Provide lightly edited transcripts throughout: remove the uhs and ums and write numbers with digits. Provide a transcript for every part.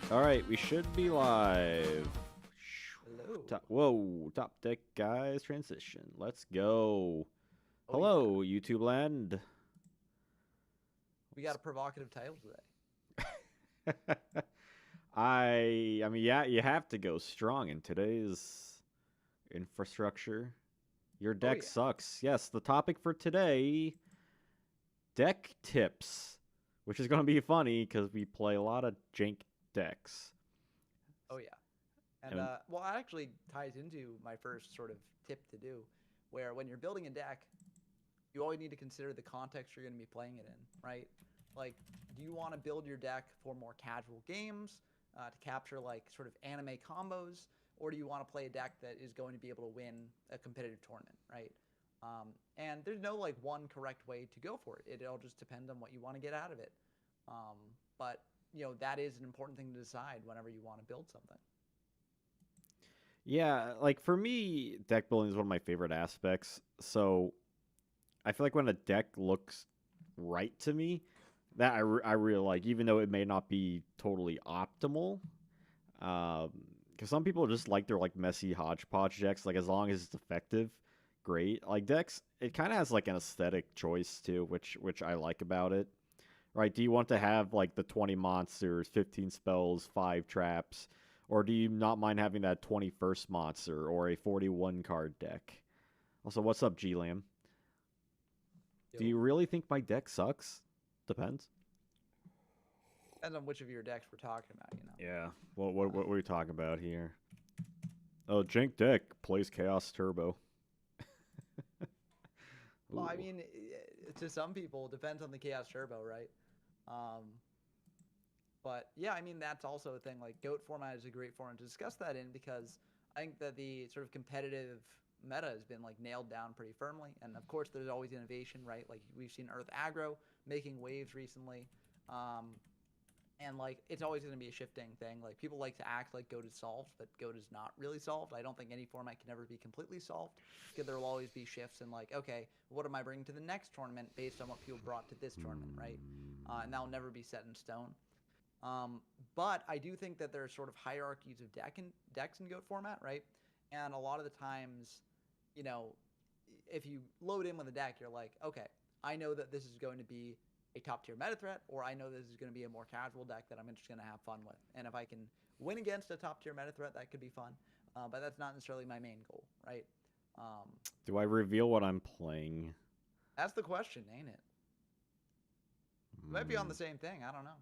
All right, we should be live. Hello. Whoa, top deck guys, transition. Let's go. Oh yeah, Hello, YouTube land. we got a provocative title today. I mean, yeah, you have to go strong in today's infrastructure. Your Oh deck yeah. sucks. Yes, the topic for today, deck tips, which is going to be funny because we play a lot of jank decks. Oh yeah. And And well, it actually ties into my first sort of tip to do, where when you're building a deck, you always need to consider the context you're going to be playing it in, right? Like, do you want to build your deck for more casual games to capture like sort of anime combos, or do you want to play a deck that is going to be able to win a competitive tournament, right? And there's no like one correct way to go for it. It all just depends on what you want to get out of it. Um, but that is an important thing to decide whenever you want to build something. yeah, like for me, deck building is one of my favorite aspects. So I feel like when a deck looks right to me, that I really like, even though it may not be totally optimal. Because some people just like their like messy hodgepodge decks. Like as long as it's effective, great. Like decks, it kind of has like an aesthetic choice too, which I like about it. Right? Do you want to have like the 20 monsters, 15 spells, 5 traps, or do you not mind having that 21st monster or a 41 card deck? Also, what's up, G Lam? Do Yo, you really think my deck sucks? Depends. depends on which of your decks we're talking about. Yeah. What are we talking about here? Oh, Jank deck plays Chaos Turbo. Well, I Ooh. mean, to some people, it depends on the Chaos Turbo, right? Um, but yeah, I mean, that's also a thing. Like, GOAT format is a great format to discuss that in because I think that the sort of competitive meta has been like nailed down pretty firmly. And of course, there's always innovation, right? Like, we've seen Earth Aggro making waves recently. Um, and like it's always going to be a shifting thing. Like people like to act like GOAT is solved, but GOAT is not really solved. I don't think any format can ever be completely solved because there will always be shifts in like, okay, what am I bringing to the next tournament based on what people brought to this tournament, right? And that will never be set in stone. Um, but I do think that there are sort of hierarchies of decks in GOAT format, right? And a lot of the times, you know, if you load in with a deck, you're like, okay, I know that this is going to be a top tier meta threat, or I know this is going to be a more casual deck that I'm just going to have fun with. And if I can win against a top tier meta threat, that could be fun. But that's not necessarily my main goal, right? Um, Do I reveal what I'm playing? that's the question, ain't it? It might be on Mm. the same thing. I don't know.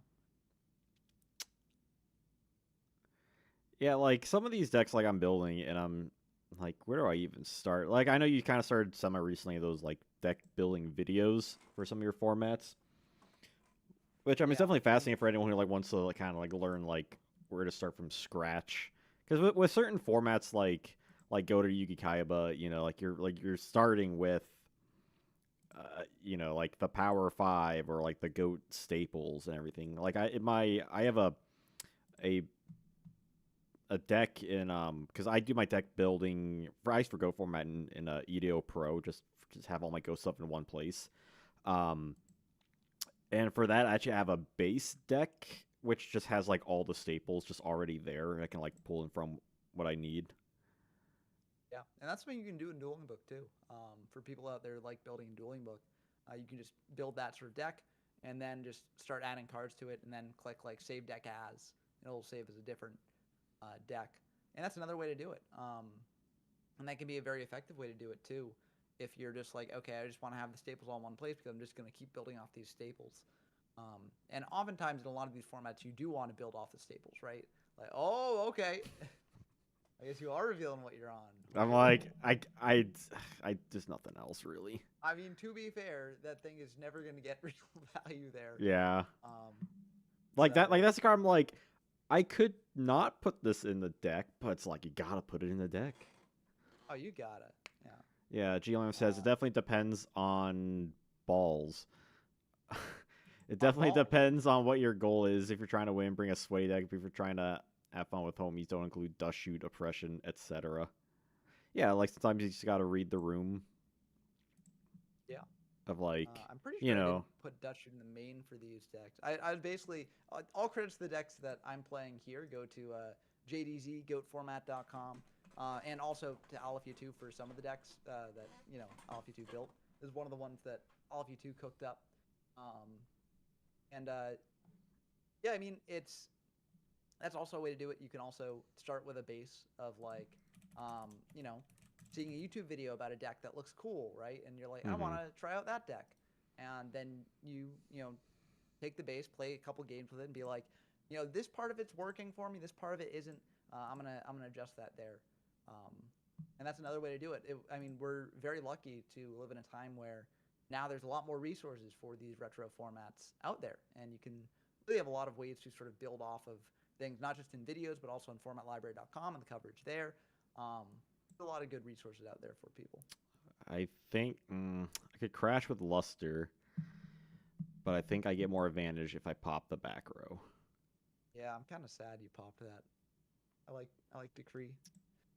Yeah, like some of these decks, like I'm building, and I'm like, where do I even start? Like, I know you kind of started semi recently those like deck building videos for some of your formats, which I mean, it's Yeah, definitely fascinating for anyone who like wants to like, kind of like learn like where to start from scratch. Because with certain formats like go to Yugi Kaiba, you're starting with like the Power Five or like the Goat staples and everything. Like I have a a deck in because I do my deck building for Ice for Go format in EDO Pro, just have all my Go stuff in one place. Um, and for that, I actually have a base deck which just has like all the staples just already there, and I can like pull in from what I need. yeah, and that's something you can do in Dueling Book too. For people out there like building Dueling Book, you can just build that sort of deck and then just start adding cards to it, and then click like Save Deck As. It'll save as a different deck, and that's another way to do it. And that can be a very effective way to do it too. If you're just like, okay, I just want to have the staples all in one place because I'm just going to keep building off these staples. And oftentimes in a lot of these formats, you do want to build off the staples, right? Like, oh, okay. I guess you are revealing what you're on. I'm Ooh. like I there's nothing else really. I mean, to be fair, that thing is never going to get real value there. Yeah, Um, like that. Like so, that's the card. I'm like, I could not put this in the deck, but it's like you gotta put it in the deck. oh, you got it. Yeah. Yeah, GLM says it Uh, definitely depends on balls. It on definitely balls. depends on what your goal is. If you're trying to win, bring a sway deck. If you're trying to have fun with homies, don't include dust shoot, oppression, etc. Yeah, like sometimes you just gotta read the room. Yeah. of like, I'm pretty you sure I didn't know, put Dutch in the main for these decks. I basically all credits to the decks that I'm playing here go to JDZ and also to Alpha2 for some of the decks that Alpha2 built. This is one of the ones that Alpha2 cooked up, um, and yeah, I mean that's also a way to do it. You can also start with a base of like, um, you know, seeing a YouTube video about a deck that looks cool, right? And you're like, I want hmm to try out that deck, and then you take the base, play a couple games with it, and be like, this part of it's working for me, this part of it isn't. I'm gonna adjust that there, um, and that's another way to do it. I mean, we're very lucky to live in a time where now there's a lot more resources for these retro formats out there, and you can really have a lot of ways to sort of build off of things, not just in videos, but also on formatlibrary.com and the coverage there. There's a lot of good resources out there for people. I think I could crash with Luster, but I think I get more advantage if I pop the back row. Yeah, I'm kind of sad you popped that. I like Decree.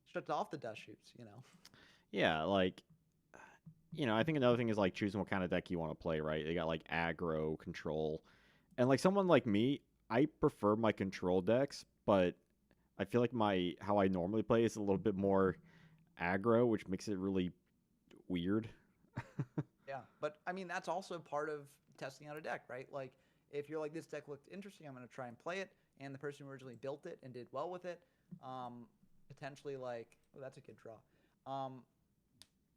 Shuts off the dust shoots. Yeah, like I think another thing is like choosing what kind of deck you want to play, right? They got like aggro, control, and like someone like me, I prefer my control decks, but I feel like my how I normally play is a little bit more aggro, which makes it really weird. Yeah, but I mean that's also part of testing out a deck, right? Like if you're like this deck looked interesting, I'm going to try and play it, and the person who originally built it and did well with it, um, potentially like that's a good draw. Um,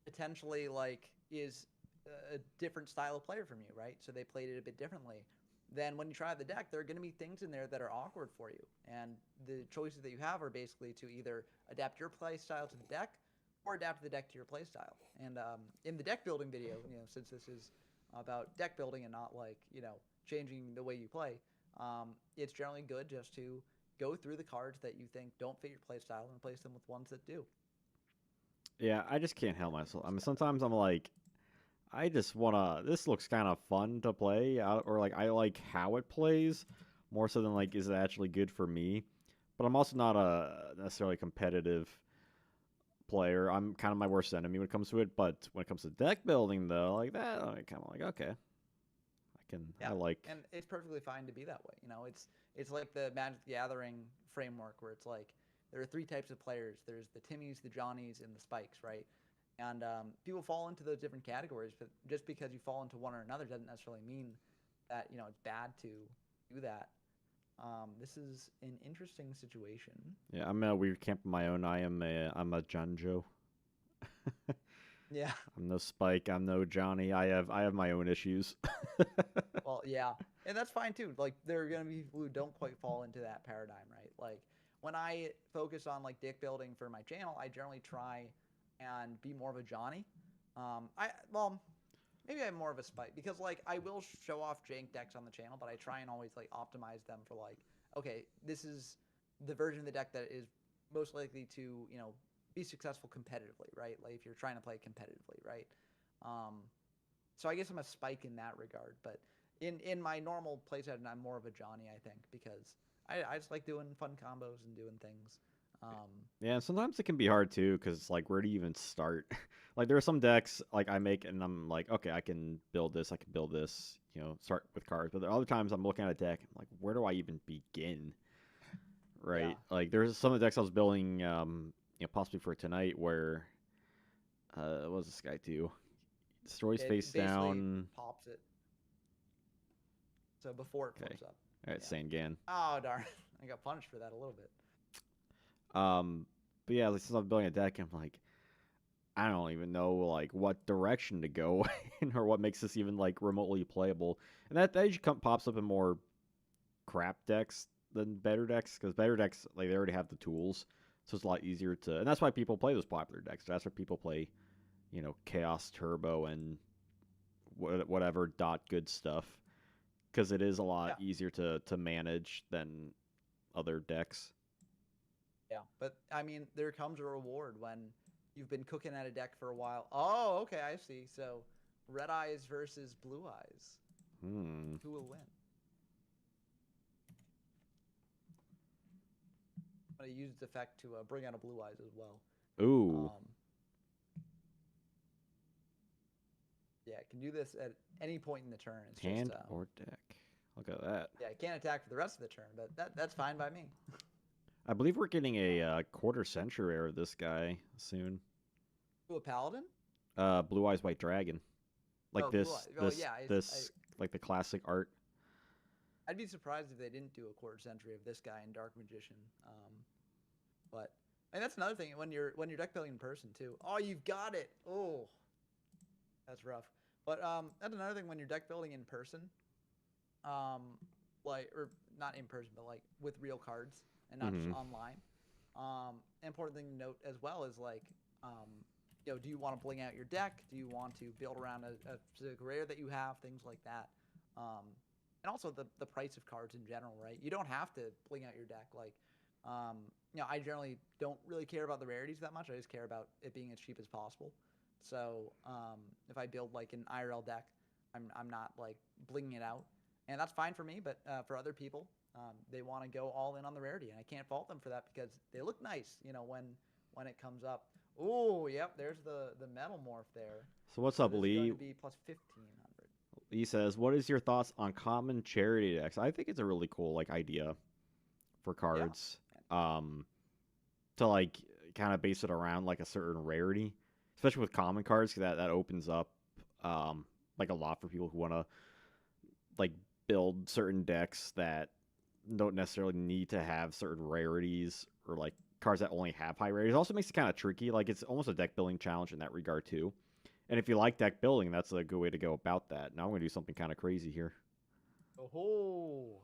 Potentially like is a different style of player from you, right? So they played it a bit differently. Then when you try the deck, there are going to be things in there that are awkward for you, and the choices that you have are basically to either adapt your play style to the deck or adapt the deck to your play style. And in the deck building video, since this is about deck building and not like changing the way you play, it's generally good just to go through the cards that you think don't fit your play style and replace them with ones that do. Yeah, I just can't help myself. I mean, sometimes I'm like, I just wanna. This looks kind of fun to play, or like I like how it plays more so than like is it actually good for me. But I'm also not a necessarily competitive player. I'm kind of my worst enemy when it comes to it. But when it comes to deck building, though, like that, I kind of like okay, I Yeah, like. and it's perfectly fine to be that way. It's like the Magic the Gathering framework where it's like there are three types of players. There's the Timmies, the Johnnies, and the Spikes, right? And people fall into those different categories, but just because you fall into one or another doesn't necessarily mean that it's bad to do that. This is an interesting situation. Yeah, I'm a weird camp of my own. I'm a Janjo. Yeah. I'm no Spike. I'm no Johnny. I have my own issues. Well, yeah, and that's fine too. Like there are gonna be people who don't quite fall into that paradigm, right? Like when I focus on like deck building for my channel, I generally try and be more of a Johnny. Well, maybe I'm more of a Spike because like I will show off jank decks on the channel, but I try and always like optimize them for like, okay, this is the version of the deck that is most likely to be successful competitively, right? Like if you're trying to play competitively, right? Um, so I guess I'm a Spike in that regard, but in my normal playset, I'm more of a Johnny, I think, because I just like doing fun combos and doing things. Um, Yeah, and sometimes it can be hard too, because it's like, where do you even start? Like, there are some decks like I make, and I'm like, okay, I can build this, I can build this, start with cards. But there are other times I'm looking at a deck, I'm like, where do I even begin? yeah, Right? Like, there's some of the decks I was building, possibly for tonight, where what was this guy do? Destroys it face basically down. pops it. So before it Okay, flips up. all right, Yeah. Sangan. Oh darn! I got punished for that a little bit. But yeah, like, since I'm building a deck, I'm like, I don't even know like what direction to go in or what makes this even like remotely playable. And that usually pops up in more crap decks than better decks because better decks like they already have the tools, so it's a lot easier to. And that's why people play those popular decks. That's why people play, Chaos Turbo and whatever dot good stuff because it is a lot Yeah, easier to manage than other decks. yeah. But I mean, there comes a reward when you've been cooking at a deck for a while. Oh, okay, I see. So red eyes versus blue eyes. Hmm. Who will win? I'm gonna use its effect to bring out a blue eyes as well. Ooh. Um, Yeah, it can do this at any point in the turn. It's Hand just or deck. Look at that. yeah, it can't attack for the rest of the turn, but that's fine by me. I believe we're getting a quarter century rare of this guy soon. Ooh, a paladin? Blue Eyes White Dragon. Like Oh, blue eye. Oh yeah, like the classic art. I'd be surprised if they didn't do a quarter century of this guy in Dark Magician. But and that's another thing when you're deck building in person too. Oh, you've got it. Oh, that's rough. But that's another thing when you're deck building in person. Like or not in person, but like with real cards and not just online. Important thing to note as well is like, do you want to bling out your deck? Do you want to build around a specific rare that you have? Things like that. And also the price of cards in general, right? You don't have to bling out your deck. Like, I generally don't really care about the rarities that much. I just care about it being as cheap as possible. So if I build like an IRL deck, I'm not like blinging it out, and that's fine for me. But for other people, they want to go all in on the rarity, and I can't fault them for that because they look nice, when it comes up. Oh, yep, there's the metal morph there. So what's So up, this is Lee? going to be plus 1,500. He says, "What is your thoughts on common charity decks?" I think it's a really cool like idea for cards. To like kind of base it around like a certain rarity, especially with common cards, 'cause that opens up like a lot for people who want to like build certain decks that don't necessarily need to have certain rarities or like cards that only have high rarities. It also makes it kind of tricky. Like it's almost a deck building challenge in that regard too. And if you like deck building, that's a good way to go about that. Now I'm going to do something kind of crazy here. Oh,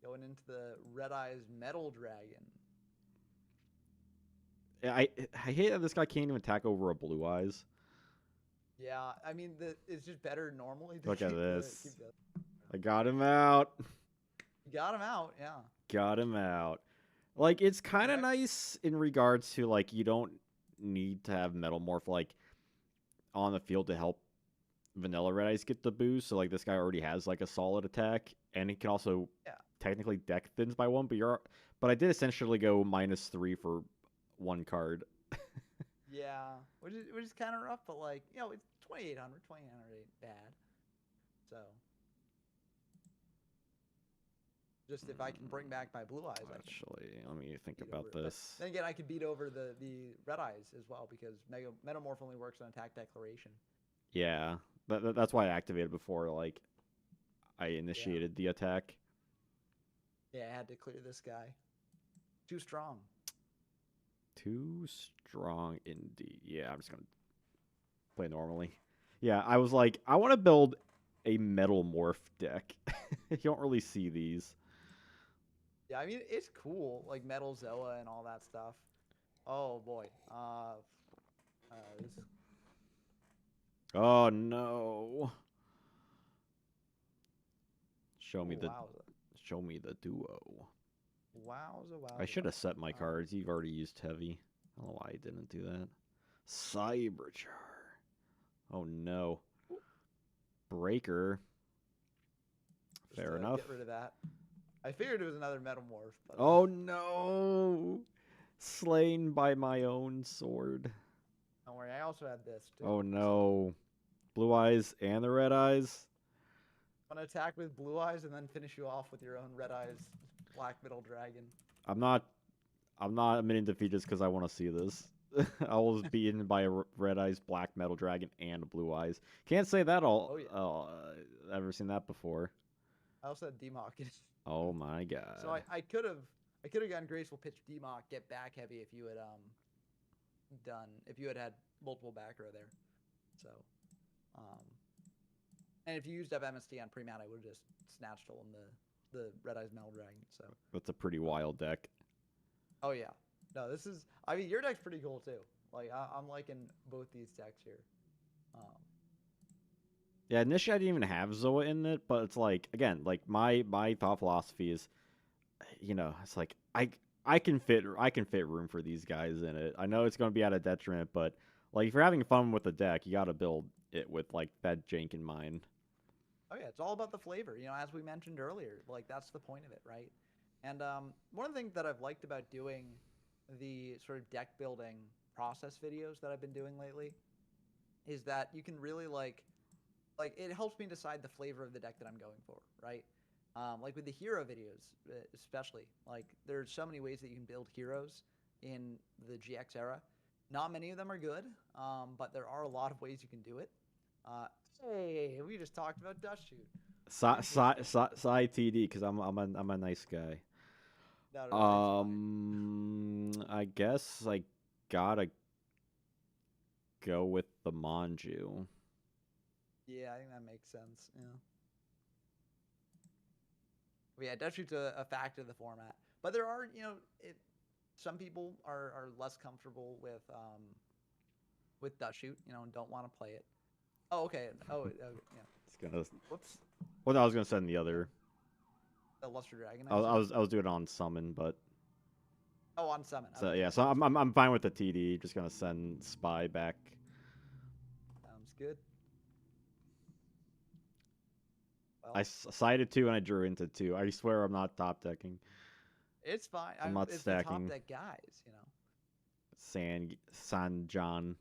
going into the Red Eyes Metal Dragon. I hate that this guy can't even attack over a Blue Eyes. Yeah, I mean, it's just better normally to Look at keep this. the. I got him out. You got him out, yeah. Got him out. Like it's kind of nice in regards to like you don't need to have Metal Morph like on the field to help Vanilla Red Eyes get the boost. So like this guy already has like a solid attack, and he can also technically deck thins by one. But I did essentially go -3 for one card. Yeah, which is kind of rough, but like it's 2,800. 2,800 ain't bad. So just if I can bring back my Blue Eyes, Actually, let me think about this. Then again, I could beat over the Red Eyes as well because Metamorph only works on attack declaration. Yeah, that's why I activated before like I initiated the attack. Yeah, I had to clear this guy. Too strong. Too strong indeed. Yeah, I'm just gonna play normally. Yeah, I was like, I want to build a Metal Morph deck. You don't really see these. Yeah, I mean it's cool, like Metal Zoa and all that stuff. Oh boy. This... Oh no. Show me the duo. Wowza. I should have set my cards. You've already used heavy. I don't know why I didn't do that. Cyberchar. Oh no. Breaker. Fair enough. Get rid of that. I figured it was another Metamorph. But, oh no. Slain by my own sword. Don't worry, I also had this too. Oh no. Blue Eyes and the Red Eyes. I'm gonna attack with Blue Eyes and then finish you off with your own Red Eyes Black Metal Dragon. I'm not admitting defeat just because I want to see this. I was beaten by a Red Eyes Black Metal Dragon and a Blue Eyes. Can't say that all. Oh yeah. Ever seen that before? I also had Demok. Oh my god. So I could have gotten Graceful Pitch Demok, get back heavy if you had had multiple back row there. So and if you used up MST on pre-mat, I would have just snatched stolen the Red Eyes Metal Dragon. So that's a pretty wild deck. Oh yeah. No, I mean your deck's pretty cool too. Like I'm liking both these decks here. Yeah, initially I didn't even have Zoa in it, but it's like again, like my thought philosophy is, it's like I can fit room for these guys in it. I know it's going to be at a detriment, but like if you're having fun with the deck, you got to build it with like that jank in mind. Oh yeah, it's all about the flavor. As we mentioned earlier, like that's the point of it, right? And one of the things that I've liked about doing the sort of deck building process videos that I've been doing lately is that you can really like like it helps me decide the flavor of the deck that I'm going for, right? Like with the hero videos, especially, like there's so many ways that you can build heroes in the GX era. Not many of them are good, but there are a lot of ways you can do it. Uh, hey, we just talked about Dust Shoot. Side TD because I'm a nice guy. No, no, no, it's fine. I guess I gotta go with the Manju. Yeah, I think that makes sense. Yeah. But yeah, Dust Shoot's a factor of the format. But there are, some people are less comfortable with Dust Shoot, and don't want to play it. Oh, okay. Oh, okay, yeah. It's gonna. Whoops. Well, no, I was gonna send the other. The Luster Dragon. I was doing it on summon, but Oh, on summon. so Okay, yeah. yeah, So I'm fine with the TD. Just gonna send Spy back. sounds good. Well, I sided 2 and I drew into 2. I swear I'm not top decking. it's fine. I'm not it's stacking. the top deck guys. Sanjan. Sanyan,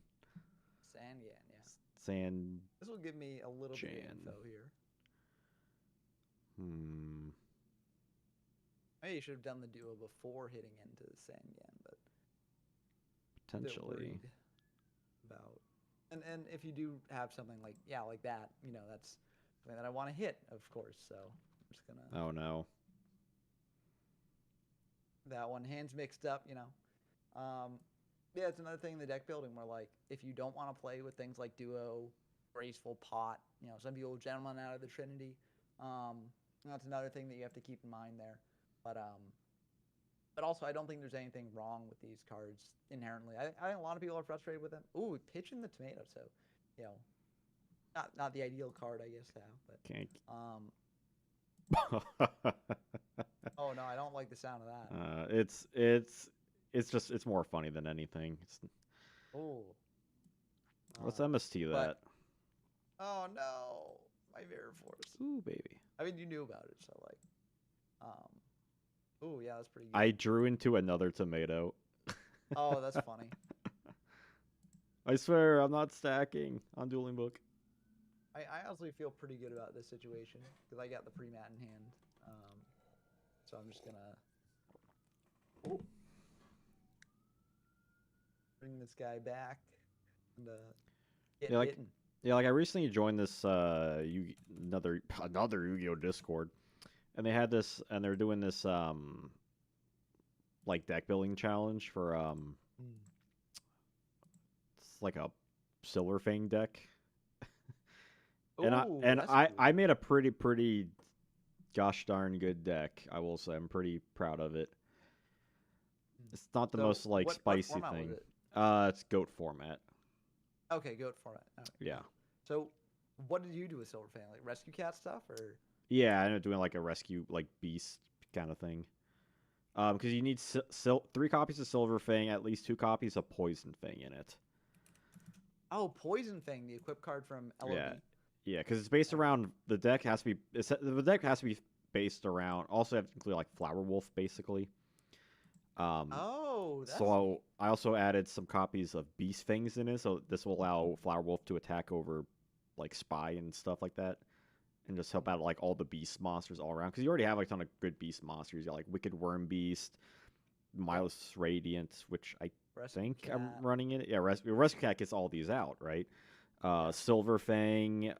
yeah. San. This will give me a little bit of info here. Maybe you should have done the duo before hitting into the Sanyan, but Potentially. About and if you do have something like that, that's something that I want to hit, of course. So I'm just gonna. Oh no. That one hands mixed up, Yeah, it's another thing in the deck building where like if you don't want to play with things like duo, graceful pot, some people gentlemen out of the Trinity. That's another thing that you have to keep in mind there. But also I don't think there's anything wrong with these cards inherently. I think a lot of people are frustrated with them. Ooh, pitching the tomato, so not the ideal card I guess to have, but Can't. oh no, I don't like the sound of that. It's more funny than anything. Oh. Let's MST that. Oh no, my Mirror Force. Ooh, baby. I mean, you knew about it, so like, ooh, yeah, that's pretty good. I drew into another tomato. Oh, that's funny. I swear, I'm not stacking on Dueling Book. I honestly feel pretty good about this situation because I got the pre-mat in hand. So I'm just gonna bring this guy back and get hitting. Yeah, like I recently joined this another Yu-Gi-Oh Discord, and they had this, and they're doing this like deck building challenge for it's like a Silver Fang deck. And I made a pretty gosh darn good deck. I will say I'm pretty proud of it. It's not the most like spicy thing. It's goat format. Okay, goat format. Right. Yeah. So, what did you do with Silver Fang? Like rescue cat stuff, or? Yeah, I ended up doing like a rescue like beast kind of thing. Because you need 3 copies of Silver Fang, at least 2 copies of Poison Fang in it. Oh, Poison Fang, the equip card from LOB. Yeah, because it's based around the deck has to be based around. Also, have to include like Flower Wolf basically. So I also added some copies of Beast Fangs in it, so this will allow Flower Wolf to attack over like Spy and stuff like that, and just help out like all the beast monsters all around. Because you already have like a ton of good beast monsters. You got like Wicked Worm Beast, Milus Radiant, which I think I'm running it. Yeah, Rescue Cat gets all these out, right? Silver Fang,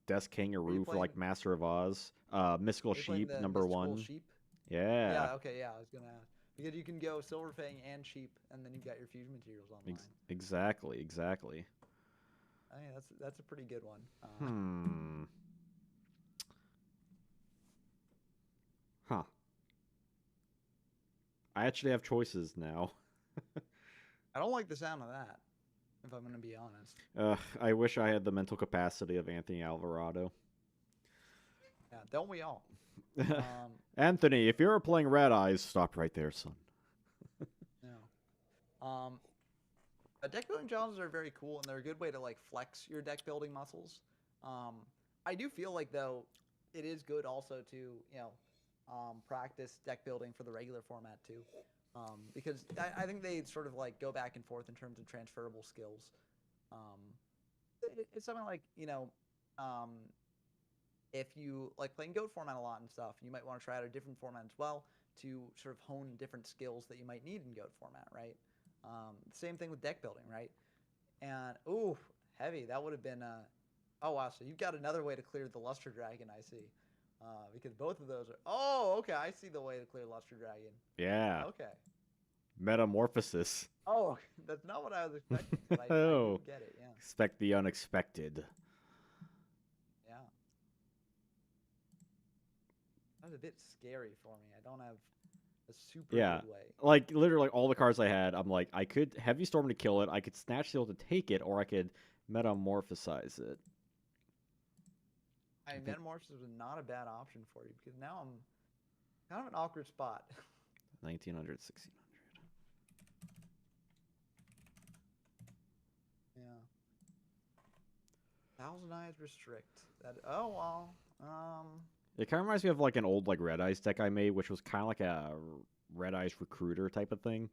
Death Kangaroo for like Master of Oz, Mystical Sheep #1. Sheep? Yeah. Yeah. Okay. Yeah, I was gonna ask because you can go Silver Fang and Sheep, and then you got your fusion materials online. Exactly. I mean, that's a pretty good one. Huh. I actually have choices now. I don't like the sound of that, if I'm going to be honest. I wish I had the mental capacity of Anthony Alvarado. Yeah, don't we all? Anthony, if you're playing Red Eyes, stop right there, son. No. Deck building challenges are very cool, and they're a good way to like flex your deck building muscles. I do feel like though it is good also to practice deck building for the regular format too, because I think they sort of like go back and forth in terms of transferable skills. It's something like um, if you like playing goat format a lot and stuff, you might want to try out a different format as well to sort of hone different skills that you might need in goat format, right? Same thing with deck building, right? And ooh, heavy. That would have been. Oh wow, so you've got another way to clear the Luster Dragon, I see. Because both of those are. Oh, okay, I see the way to clear Luster Dragon. Yeah. Okay. Metamorphosis. Oh, that's not what I was expecting, but I do Oh. get it. Yeah. Expect the unexpected. Yeah. That was a bit scary for me. I don't have a super Yeah. good way. Like, literally, all the cards I had, I'm like, I could Heavy Storm to kill it, I could Snatch Seal to take it, or I could Metamorphosize it. I I mean, think Metamorphosis was not a bad option for you because now I'm kind of an awkward spot. 1900, 1600. Yeah. Thousand Eyes Restrict. That. Oh well. It kind of reminds me of like an old like Red Eyes deck I made, which was kind of like a Red Eyes Recruiter type of thing.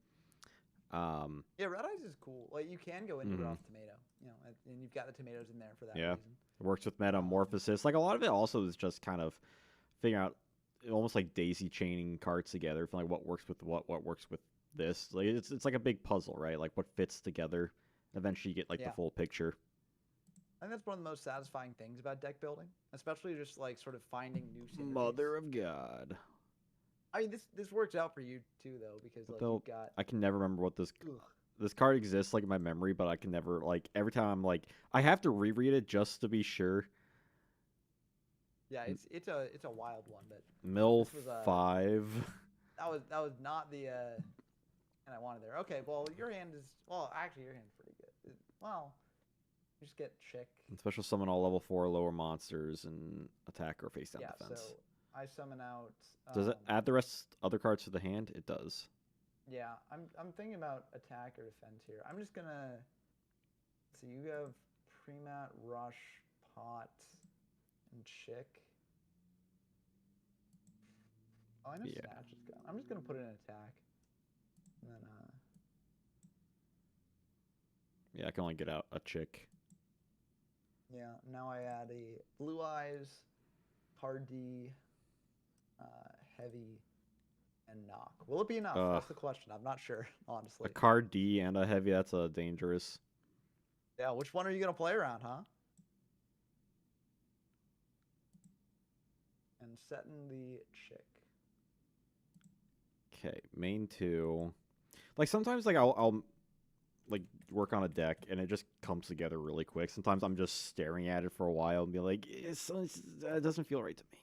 Yeah, Red Eyes is cool. Like you can go into Mhm. Roth Tomato, and you've got the tomatoes in there for that Yeah, reason. it works with Um, Metamorphosis. Like a lot of it also is just kind of figuring out almost like daisy chaining cards together for like what works with what works with this. Like it's like a big puzzle, right? Like what fits together. Eventually, you get like the yeah, full picture. I think that's one of the most satisfying things about deck building, especially just like sort of finding new synergies. Mother of God. I mean, this works out for you too, though, because But like though you've got. I can never remember what Ugh. this card exists like in my memory, but I can never like every time I'm like I have to reread it just to be sure. Yeah, it's a wild one, but Mill this was a 5. that was not the and I wanted there. Okay, well your hand is actually your hand's pretty good. Well, you just get chick. And special summon all level 4 lower monsters and attack or face down Yeah, so defense. I summon out. Does it add the rest other cards to the hand? It does. Yeah, I'm thinking about attack or defense here. I'm just gonna. So you have Premat, Rush, Pot, and Chick. Oh, I know Yeah. Snatch is gone. I'm just gonna put it in attack. And then Yeah, I can only get out a chick. yeah, now I add a Blue Eyes, Card D, Heavy, and Knock. Will it be enough? That's the question. I'm not sure, A honestly. card D and a heavy, that's a dangerous. Yeah, which one are you gonna play around, huh? And setting the Chick. Okay, main 2. Like sometimes like I'll like work on a deck and it just comes together really quick. Sometimes I'm just staring at it for a while and be like, it doesn't feel right to me.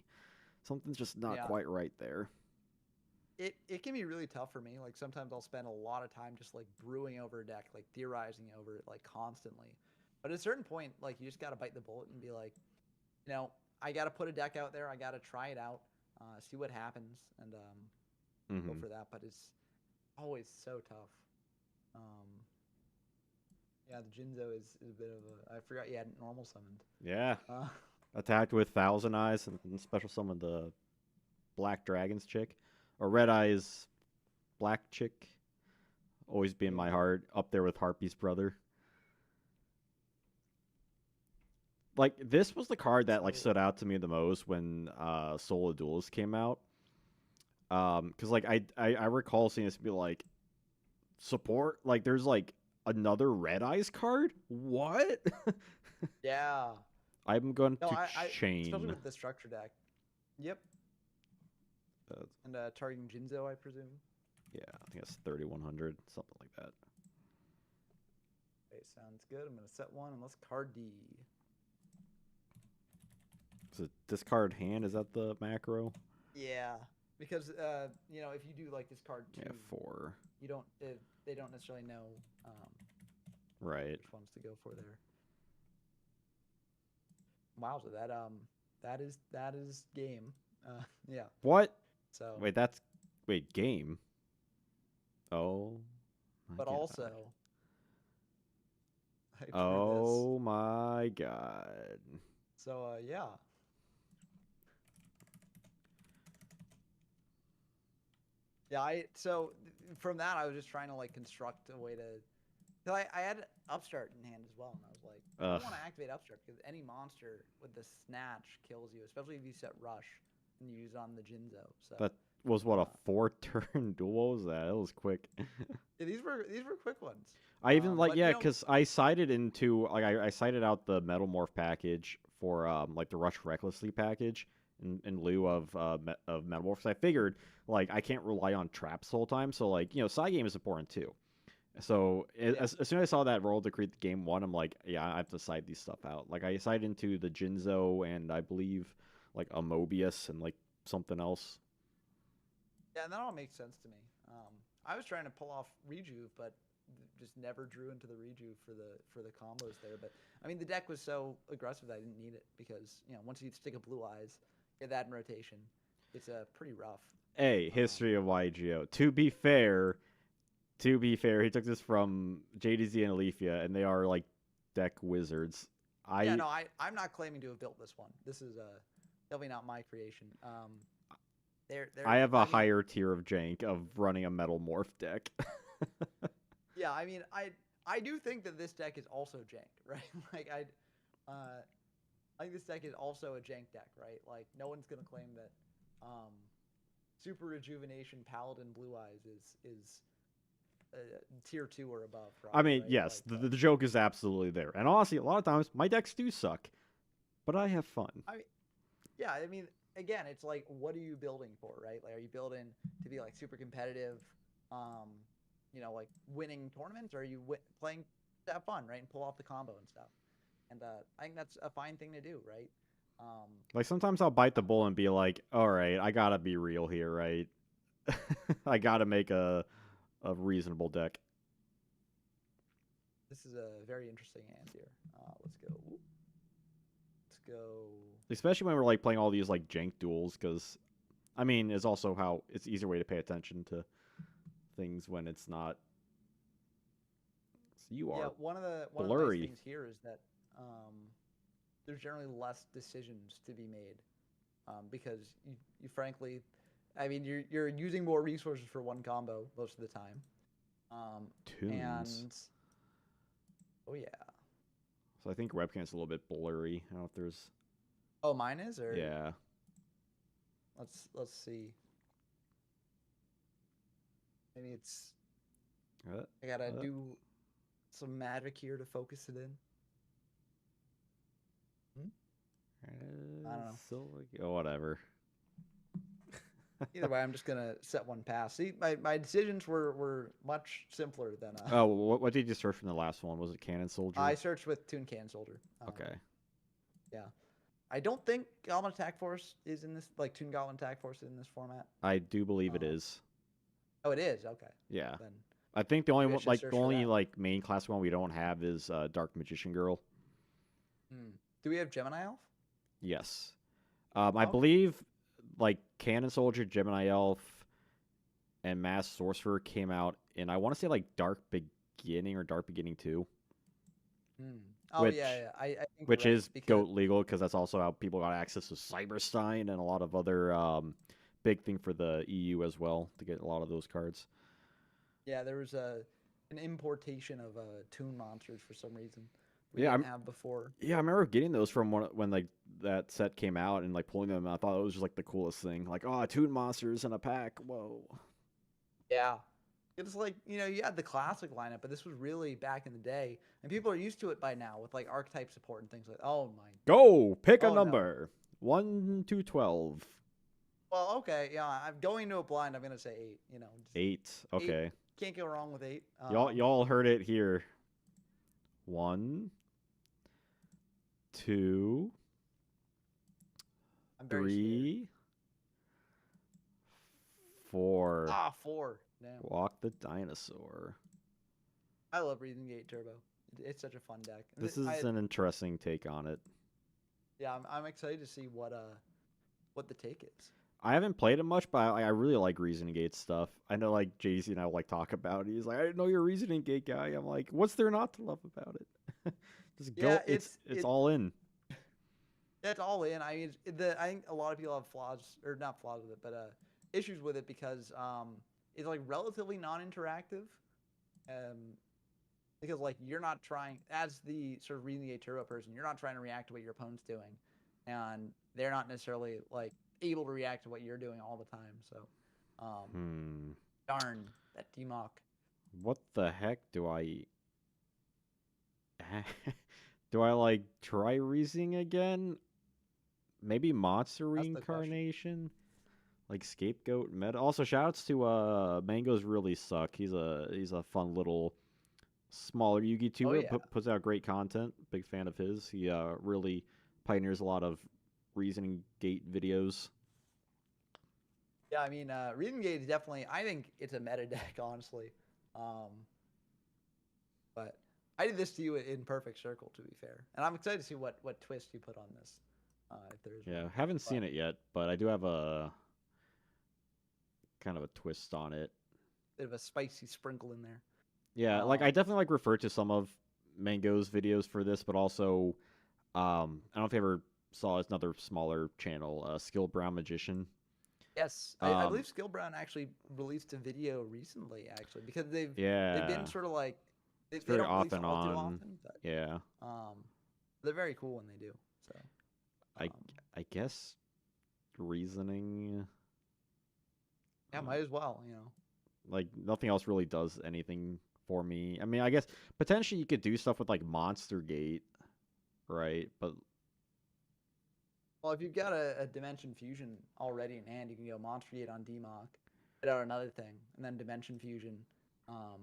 Something's just not Yeah. quite right there. It can be really tough for me. Like sometimes I'll spend a lot of time just like brewing over a deck, like theorizing over it like constantly. But at a certain point, like you just gotta bite the bullet and be like, I gotta put a deck out there. I gotta try it out, see what happens, and go Hmm. for that. But it's always so tough. Um, yeah, the Jinzo is a bit of a. I forgot you hadn't normal summoned. Yeah. Uh, Attacked with Thousand Eyes and special summon the Black Dragons chick. Or Red Eyes Black chick. Always be in my yeah. heart. Up there with Harpy's brother. Like this was the card that like So stood out to me the most when Solo Duels came out. Because like I recall seeing this be like support like there's like another Red Eyes card. What? yeah. I'm going No, to I especially chain. with the structure deck. Yep. Uh, And targeting Jinzo, I presume. yeah, I think it's 3100, something like that. Okay, sounds good. I'm gonna set one and let's card D. So discard hand, is that the macro? Yeah, because if you do like this card two, Yeah, 4. you don't they don't necessarily know Right. which ones to go for there. Wow, so that is game. Yeah. What? So, Wait, game. Oh my but god. also I drew this. Oh my god. So yeah. Yeah, from that I was just trying to like construct a way to 'Cause I had Upstart in hand as well, and I was like, I Ugh, don't want to activate Upstart because any monster with the snatch kills you, especially if you set Rush and you use it on the Jinzo. So that was what, a uh, 4-turn duel. What was that? It was quick. yeah, these were quick ones. I even like, But yeah, because I sided into like I sided out the Metal Morph package for like the Rush Recklessly package in lieu of of Metal Morph. 'Cause I figured like I can't rely on traps the whole time, so like side game is important too. So yeah, as soon as I saw that roll to create the game one, I'm like, yeah, I have to side these stuff out. Like I sided into the Jinzo and I believe like a Mobius and like something else. yeah, and that all makes sense to me. I was trying to pull off Rejuve, but just never drew into the Rejuve for the combos there. But I mean, the deck was so aggressive that I didn't need it because once you stick a Blue Eyes, get that in rotation, it's pretty rough. A Um, history of YGO. To be fair, he took this from JDZ and Alethea, and they are like deck wizards. yeah, I no, I'm not claiming to have built this one. This is definitely not my creation. I have a I mean, higher tier of jank of running a Metal Morph deck. yeah, I mean, I do think that this deck is also jank, right? like I think this deck is also a jank deck, right? Like no one's gonna claim that um, Super Rejuvenation Paladin Blue Eyes is tier 2 or above, I probably, mean, right? yes, the joke is absolutely there. And honestly, a lot of times my decks do suck, but I have fun. Yeah, I mean, again, it's like, what are you building for, right? Like, are you building to be like super competitive, um, like winning tournaments, or are you playing to have fun, right, and pull off the combo and stuff? And I think that's a fine thing to do, right? Um, Like sometimes I'll bite the bull and be like, all right, I gotta be real here, right? I gotta make a reasonable deck. this is a very interesting hand here. Let's go. Let's go. Especially when we're like playing all these like jank duels, because I mean, it's also how it's easier way to pay attention to things when it's not. So you Yeah, are one of the nice blurry. things here is that um, there's generally less decisions to be made because you frankly, I mean, you're using more resources for one combo most of the time. Um, Tunes. and oh yeah, So I think webcam's a little bit blurry. I don't know if there's. oh mine is or Yeah. let's see. Maybe it's Uh, I gotta uh, do some magic here to focus it in. Hmm? I don't know. oh, whatever. Either way, I'm just gonna set one pass. See, my decisions were much simpler than Oh, what did you search from the last one? Was it Cannon I Soldier? searched with Toon Can Soldier. Okay. Yeah. I don't think Goblin Attack Force is in this, like Toon Goblin Attack Force is in this format. I do believe it Um, is. oh, it is. Okay. Yeah. Then I think the only maybe I one, should like the search for only that. like main class one we don't have is Dark Magician Girl. Hmm. Do we have Gemini Elf? Yes. I Oh, okay. believe like Cannon Soldier, Gemini Elf, and Mass Sorcerer came out in I want to say like Dark Beginning or Dark Beginning 2, Hmm. Oh yeah, which yeah. I think you're which right is because goat legal because that's also how people got access to Cyberstein and a lot of other big thing for the EU as well to get a lot of those cards. yeah, there was an importation of Toon monsters for some reason we Yeah, didn't have before. yeah, I remember getting those from when like that set came out and like pulling them. I thought it was just like the coolest thing. Like, oh, Toon monsters in a pack. Whoa. Yeah. It's like, you had the classic lineup, but this was really back in the day. And people are used to it by now with like archetype support and things like oh my Go pick a oh no. number. 1 to 12. Well, okay, yeah, I'm going to a blind, I'm gonna say eight, just 8. eight Okay. can't go wrong with eight. Y'all heard it here. 1, 2, I'm very scared. 3, 4. Ah, four. Damn. Walk the dinosaur. I love Breathing Gate Turbo. It's such a fun deck. This is an interesting take on it. Yeah, I'm excited to see what the take is. I haven't played it much, but I really like Reasoning Gate stuff. I know like Jay Z and I will like talk about it. He's like, I didn't know you're a Reasoning Gate guy. I'm like, what's there not to love about it? Just Yeah, go. It's all in. it's all in. I mean, I think a lot of people have flaws or not flaws with it, but issues with it because it's like relatively non-interactive. Um, because like you're not trying as the sort of reading the turbo person, you're not trying to react to what your opponent's doing, and they're not necessarily like able to react to what you're doing all the time. So, um, Hmm. darn that DMOC. What the heck do I do I like try Reasoning again? Maybe Monster That's the question. Reincarnation? Like Scapegoat meta. Also shoutouts to Mangoes Really Suck. He's a fun little smaller Yugi Oh tuber, yeah, puts out great content. Big fan of his. He really pioneers a lot of reasoning gate videos. yeah. I mean, Reading Gate is definitely. I think it's a meta deck, honestly. Um, but I did this to you in Perfect Circle, to be fair, and I'm excited to see what twist you put on this, if there is one. Yeah, haven't But seen it yet, but I do have a kind of a twist on it. bit of a spicy sprinkle in there. Yeah, like I Um, definitely like refer to some of Mango's videos for this, but also I don't know if you ever saw another smaller channel, Skill Brown Magician. yes, I Um, believe Skill Brown actually released a video recently, actually, because they've been yeah, sort of like it's they very don't off release and all too on. often, but Yeah, um, they're very cool when they do. So I um, I guess reasoning yeah, uh, might as well, you know. like nothing else really does anything for me. I mean, I guess potentially you could do stuff with like Monster Gate, right? But Well, if you've got a Dimension Fusion already in hand, you can go Monster Gate on DMOC, get out another thing, and then Dimension Fusion, um,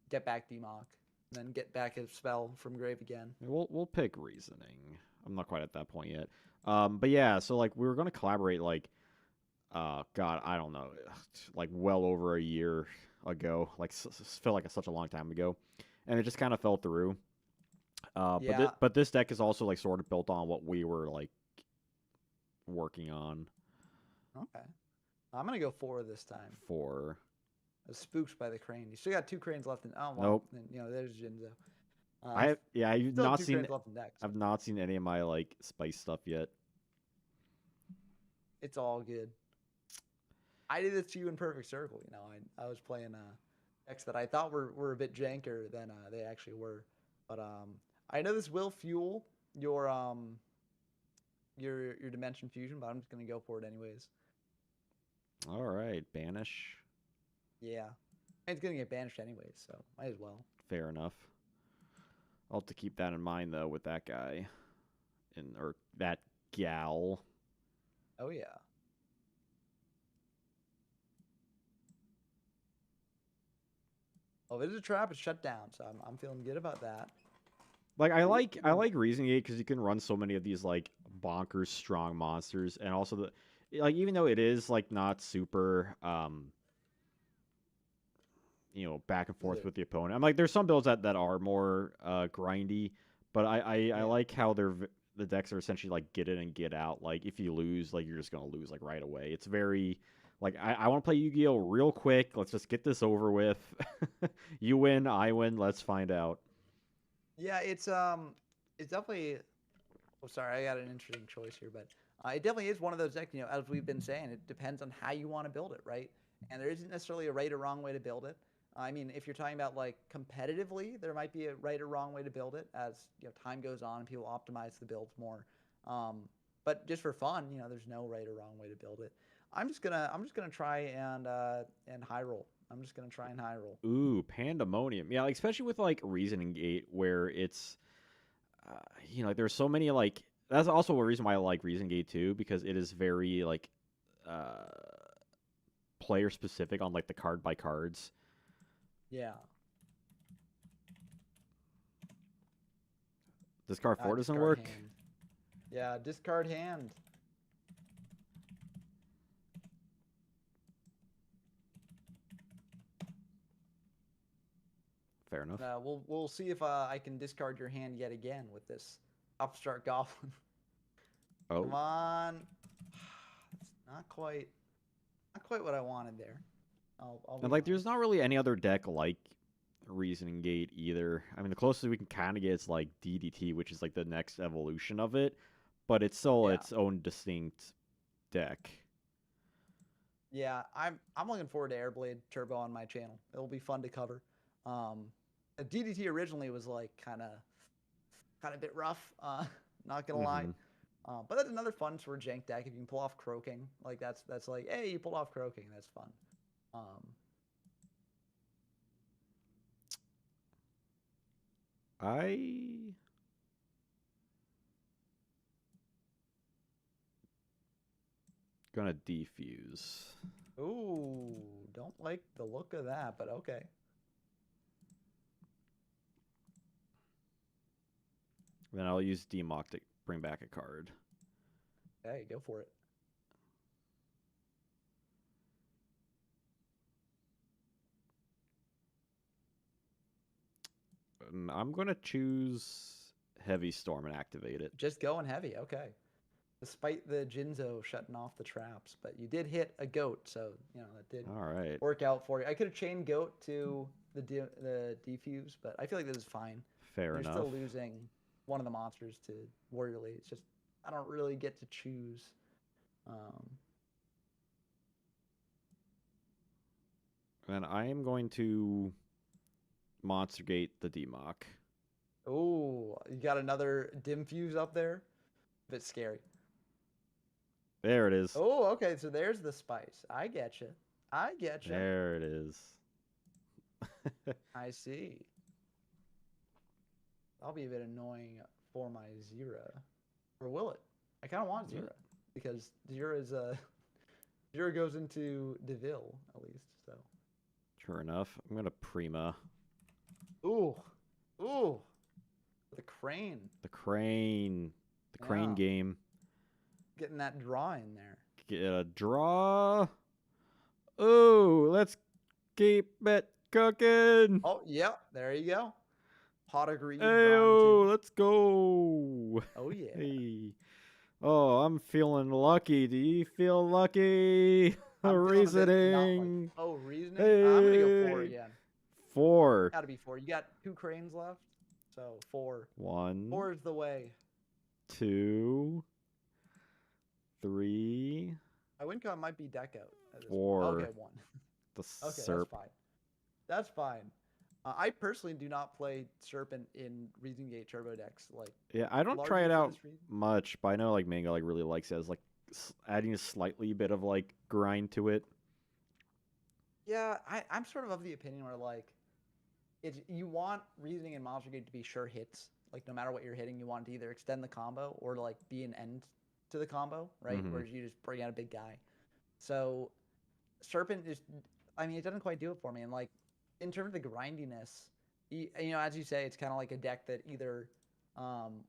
get back DMOC, and then get back a spell from grave again. we'll pick reasoning. I'm not quite at that point yet. But yeah, so like we were gonna collaborate like God, I don't know, like well over a year ago. Like felt like such a long time ago, and it just kind of fell through. Yeah, But this deck is also like sort of built on what we were like working on okay. I'm gonna go 4 this time. for. I was spooked by the crane. You still got 2 cranes left in. Oh well, Nope. then, you know there's Jinzo. I've Still have not 2 seen cranes left in deck, so I've not seen any of my like spice stuff yet. it's all good. I did this to you in Perfect Circle. You know, I was playing decks that I thought were a bit janker than they actually were, but I know this will fuel your your Dimension Fusion, but I'm just gonna go for it anyways. All right, banish. Yeah, and it's gonna get banished anyways, so might as well. Fair enough. I'll have to keep that in mind though with that guy and or that gal. Oh yeah. Oh, if it is a trap, it's shut down, so I'm feeling good about that. Like I Ooh. like Reasoning Gate because you can run so many of these like bonkers strong monsters, and also the like even though it is like not super back and Is forth it? with the opponent. I'm like there's some builds that are more grindy, but I Yeah. like how the decks are essentially like get in and get out. Like if you lose, like you're just gonna lose like right away. It's very like I want to play Yu-Gi-Oh real quick. Let's just get this over with. You win, I win. Let's find out. Yeah, it's definitely. Oh, sorry, I got an interesting choice here, but it definitely is one of those decks. You know, as we've been saying, it depends on how you want to build it, right? And there isn't necessarily a right or wrong way to build it. I mean, if you're talking about like competitively, there might be a right or wrong way to build it as you know time goes on and people optimize the builds more. Um, but just for fun, you know, there's no right or wrong way to build it. I'm just gonna try and high roll. I'm just gonna try and high roll. Ooh, pandemonium. Yeah, like especially with like Reasoning Gate, where it's, uh, like there's so many like. That's also a reason why I like Reasoning Gate too, because it is very like, uh, player specific on like the card by cards. Yeah. This card four doesn't Discard work. hand. Yeah, discard hand. Fair enough. We'll see if I can discard your hand yet again with this upstart goblin. Come Oh, on. It's not quite what I wanted there. I'll and be like there's honest. not really any other deck like Reasoning Gate either. I mean, the closest we can kind of get is like DDT, which is like the next evolution of it, but it's still Yeah. its own distinct deck. Yeah, I'm looking forward to Airblade Turbo on my channel. It'll be fun to cover. Um DDT originally was like kind of a bit rough. Not gonna lie. Mm-hmm. But that's another fun sort of jank deck if you can pull off croaking. Like that's like, hey, you pulled off croaking. That's fun. Um, I gonna defuse. ooh, don't like the look of that, but okay. Then I'll use Demock to bring back a card. Hey, go for it. And I'm gonna choose Heavy Storm and activate it. Just going heavy. Okay. Despite the Jinzo shutting off the traps, but you did hit a goat, so that did All right. work out for you. I could have chained goat to the defuse, but I feel like this is fine. Fair You're enough. still losing one of the monsters to Warrior Lead. It's just I don't really get to choose. And I am going to Monster Gate the Demock. Oh, you got another dim fuse up there. Bit scary. There it is. Oh, okay. So there's the spice. I get you. I get you. There it is. I see. That'll be a bit annoying for my Zera. Or will it? I kind of want Zera because Zera is Zera goes into Deville at least. So. Sure enough, I'm gonna Prima. Ooh, ooh, the crane. The crane. The crane game. Getting that draw in there. Get a draw. Ooh, let's keep it cooking. Oh, yep. There you go. Pot of greed. Hey, let's go. Oh yeah. Hey. Oh, I'm feeling lucky. Do you feel lucky? Reasoning. Oh, reasoning. Hey. I'm gonna go 4 again. 4. Gotta be 4. You got 2 cranes left, so 4. 1. 4 is the way. 2. 3. My win con might be deck out. 4. Okay, 1. The okay, Serp. that's fine. That's fine. I personally do not play Serpent in Reason Gate turbo decks. Yeah, I don't try it out much, but I know Mango really likes it as adding a slightly bit of grind to it. Yeah, I'm sort of the opinion where you want Reasoning and Monster Gate to be sure hits. No matter what you're hitting, you want to either extend the combo or be an end to the combo, right? Mm-hmm. Where you just bring out a big guy. So Serpent it doesn't quite do it for me. And in terms of the grindiness, as you say, it's kind of like a deck that either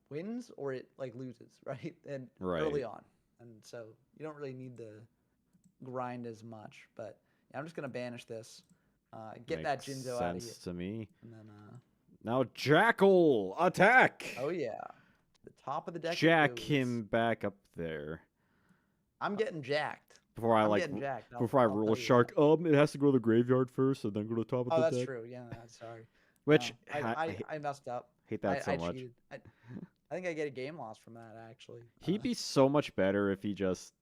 wins or it loses, right? And early on, and so you don't really need the grind as much. But yeah, I'm just gonna banish this, get that Jinzo out of here. To me. And then now Jackal attack. Oh yeah, the top of the deck. Jack him back up there. I'm getting jacked. Before I rule a shark, it has to go to the graveyard first, and then go to the top of the deck. Oh, that's true. Yeah, sorry. Which I messed up. Hate that so much. Cheated. I think I get a game loss from that actually. He'd be so much better if he just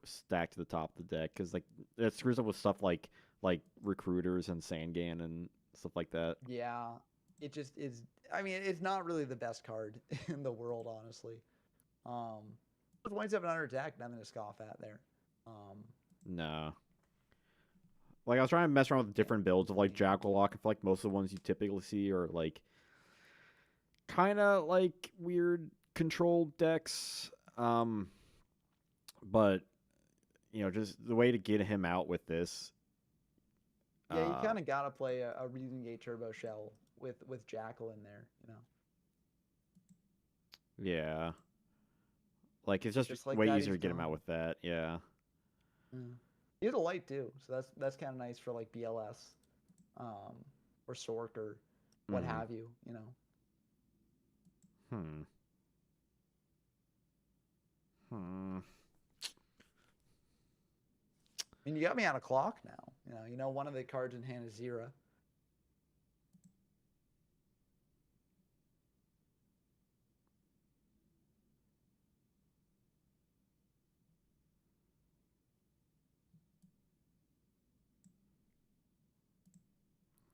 stacked to the top of the deck, because it screws up with stuff like recruiters and Sangan and stuff like that. Yeah, it just is. It's not really the best card in the world, honestly. 2700 attack, nothing to scoff at there. No. I was trying to mess around with different builds of Jackal Lock. I feel like most of the ones you typically see are kind of weird controlled decks. But just the way to get him out with this. Yeah, you kind of gotta play a Reason Gate Turbo Shell with Jackal in there, Yeah. It's just way easier to get him out with that. Yeah. He has a light too, so that's kind of nice for BLS, or Sork or what have you, You got me on a clock now. One of the cards in hand is Zera.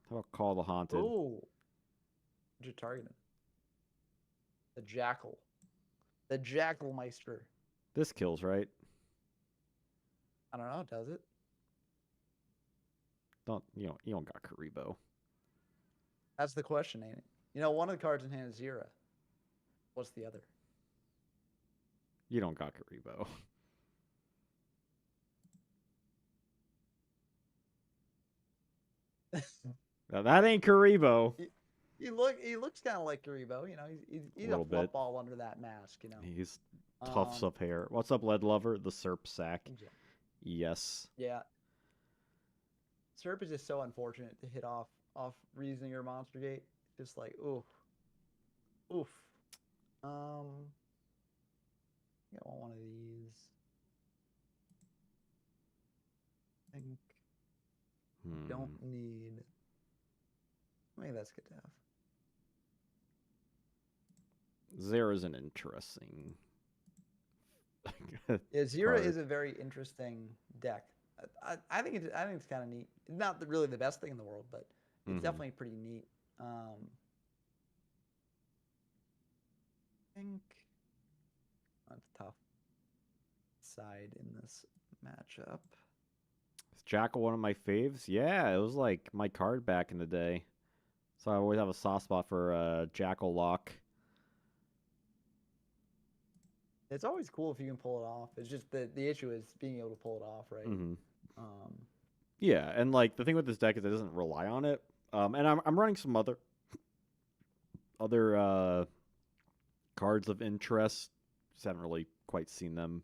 How about Call the Haunted? Oh, What you targeting? The Jackal. The Jackalmeister. This kills, right? I don't know, does it? You don't got Karibo. That's the question, ain't it? You know, one of the cards in hand is Zira. What's the other? You don't got Karibo. Now that ain't Karibo. He looks kind of like Karibo, you know. He's a Little bit. ball under that mask, you know. He's tufts of hair. What's up, Lead Lover? The Serp sack. Yes. Yeah. Serp is just so unfortunate to hit off Reasoning or Monster Gate. Just like oof. I want one of these. I think don't need. Maybe that's good to have. Zera's an interesting. Yeah, Zira is a very interesting deck. I think it's kind of neat. It's not really the best thing in the world, but it's definitely pretty neat. I think that's tough side in this matchup. Is Jackal one of my faves? Yeah, it was like my card back in the day. So I always have a soft spot for Jackal Lock. It's always cool if you can pull it off. It's just the issue is being able to pull it off, right? Yeah, and like the thing with this deck is it doesn't rely on it. And I'm running some other cards of interest. Just haven't really quite seen them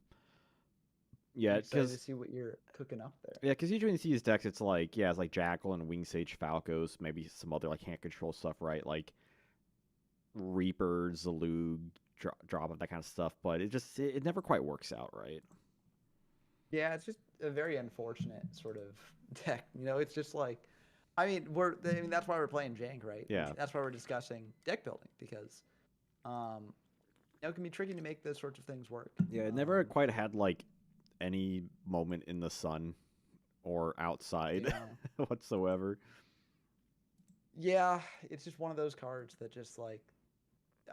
yet. Excited to see what you're cooking up there. Yeah, because usually when you see these decks, it's like Jackal and Wing Sage Falcos, maybe some other like hand control stuff, right? Like Reaper, Zalug, drop of that kind of stuff. But it never quite works out, right? Yeah, it's just a very unfortunate sort of deck. You know, it's just like, I mean, that's why we're playing Jank, right? Yeah. That's why we're discussing deck building because, it can be tricky to make those sorts of things work. Yeah, it never quite had like any moment in the sun or outside whatsoever. Yeah, it's just one of those cards that just like,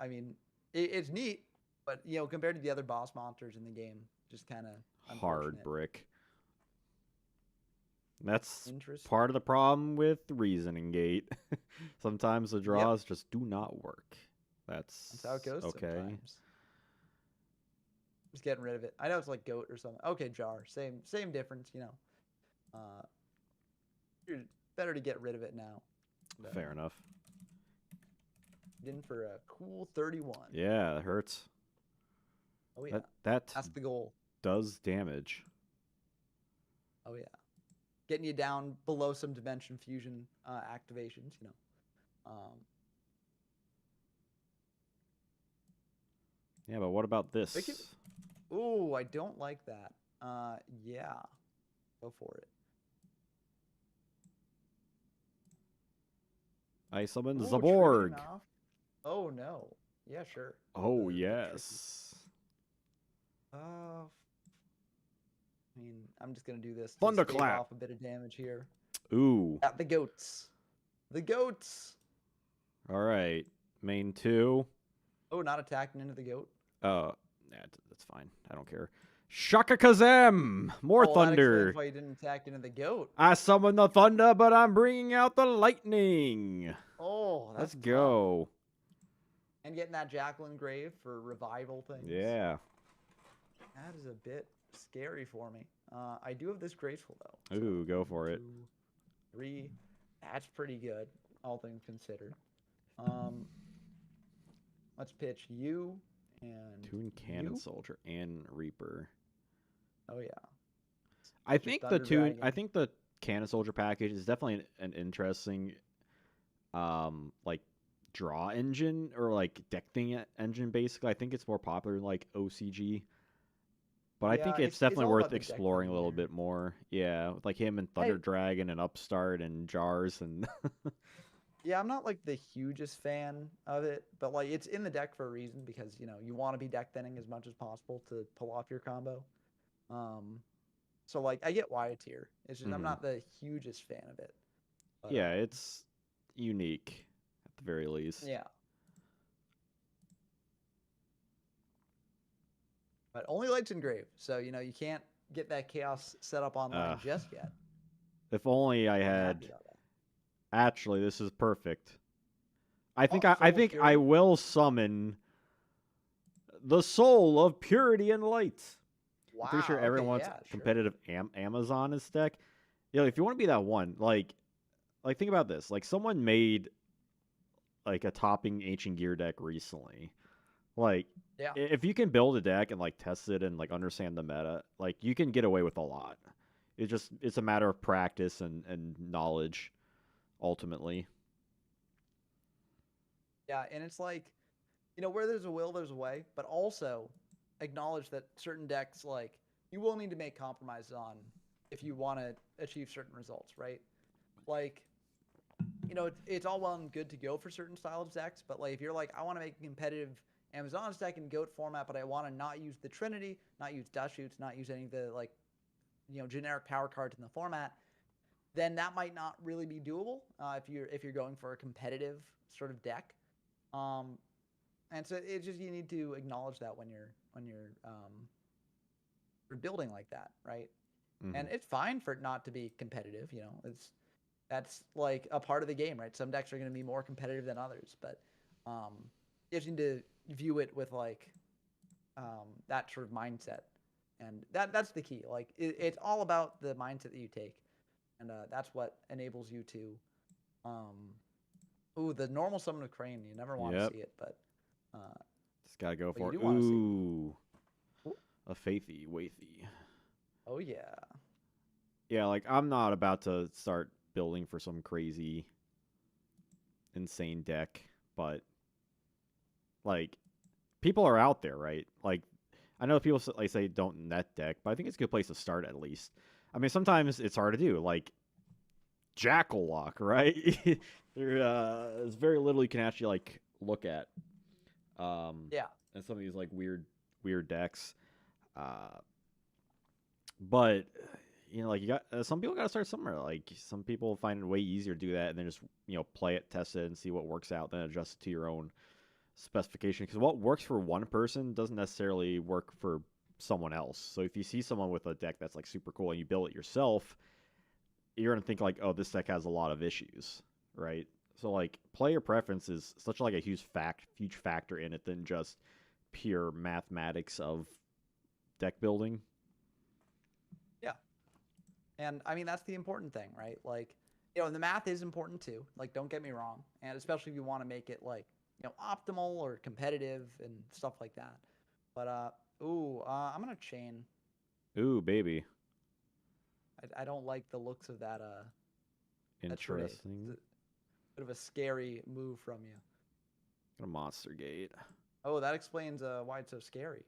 I mean, it's neat, but compared to the other boss monsters in the game, just kind of hard brick. That's part of the problem with Reasoning Gate. Sometimes the draws just do not work. That's how it goes. Okay. Sometimes. Just getting rid of it. I know it's like goat or something. Okay, jar. Same difference, better to get rid of it now. Fair enough. In for a cool 31. Yeah, that hurts. Oh yeah. That's the goal. Does damage. Oh yeah. Getting you down below some Dimension Fusion activations, Yeah, but what about this? Ooh, I don't like that. Yeah. Go for it. I summon Zaborg. Oh no. Yeah, sure. Oh yes. I mean, I'm just gonna do this. Thunderclap. Off a bit of damage here. Ooh. At the goats. The goats. All right. Main 2. Oh, not attacking into the goat. That's fine. I don't care. Shaka Kazam! More thunder. That's why you didn't attack into the goat. I summon the thunder, but I'm bringing out the lightning. Oh, let's go. And getting that Jacqueline Grave for revival things. Yeah. That is a bit scary for me. I do have this graceful though. Ooh, go for it. 2, 3. That's pretty good, all things considered. Let's pitch you and Toon Cannon Soldier and Reaper. Oh yeah. I think the Cannon Soldier package is definitely an interesting like draw engine or like deck thing engine basically. I think it's more popular like OCG. But I think it's definitely worth exploring a little bit more. Yeah, with like him and Thunder Dragon and Upstart and Jars and Yeah, I'm not like the hugest fan of it, but like it's in the deck for a reason because you want to be deck thinning as much as possible to pull off your combo. So like I get why it's here. It's just I'm not the hugest fan of it. But, yeah, it's unique at the very least. Yeah, But only Light's Engrave, so you can't get that chaos set up Uh, online just yet. if only I I'm happy had. about that. Actually, this is perfect. I think Oh, I Soul of think I Purity. will summon the soul of purity and light. I'm pretty sure Wow. Okay. everyone wants Yeah. Sure. competitive Amazon as deck. If you want to be that one, like think about this. Like someone made like a topping ancient gear deck recently. Like Yeah. if you can build a deck and like test it and like understand the meta, like you can get away with a lot. It's a matter of practice and knowledge ultimately. Yeah. And it's like, where there's a will, there's a way, but also acknowledge that certain decks, like, you will need to make compromises on if you want to achieve certain results, right? Like, it's all well and good to go for certain style of decks, but like if you're like, I want to make a competitive Amazon's deck in GOAT format, but I want to not use the Trinity, not use Dash Shoots, not use any of the like, generic power cards in the format, then that might not really be doable if you're going for a competitive sort of deck. Um, and so it's just you need to acknowledge that when you're building like that, right? Mm-hmm. And it's fine for it not to be competitive. That's like a part of the game, right? Some decks are going to be more competitive than others, but um, you just need to view it with like that sort of mindset, and that's the key. Like it's all about the mindset that you take, and that's what enables you to. Um, ooh, the normal summon of Crane. You never want to Yep. see it, uh, Just gotta go but you for do it. want to see. Ooh, Ooh, a faithy, waithy. oh yeah, Yeah, like I'm not about to start building for some crazy, insane deck, but like people are out there, right? Like I know people like say don't net deck, but I think it's a good place to start at least. I mean, sometimes it's hard to do, like Jackal Lock, right? There's very little you can actually like look at, um, yeah, and some of these like weird decks. Uh, but like you got some people got to start somewhere. Like some people find it way easier to do that, and then just play it, test it, and see what works out, then adjust it to your own specification. Because what works for one person doesn't necessarily work for someone else. So if you see someone with a deck that's like super cool and you build it yourself, you're gonna think like, oh, this deck has a lot of issues, right? So like player preference is such like a huge factor in it than just pure mathematics of deck building. yeah. And I mean that's the important thing, right? Like, the math is important too. Like, don't get me wrong, and especially if you want to make it like optimal or competitive and stuff like that. But I'm gonna chain. Ooh, baby, I don't like the looks of that Trunade. It's interesting. a bit of a scary move from you. A monster gate. Oh, that explains why it's so scary.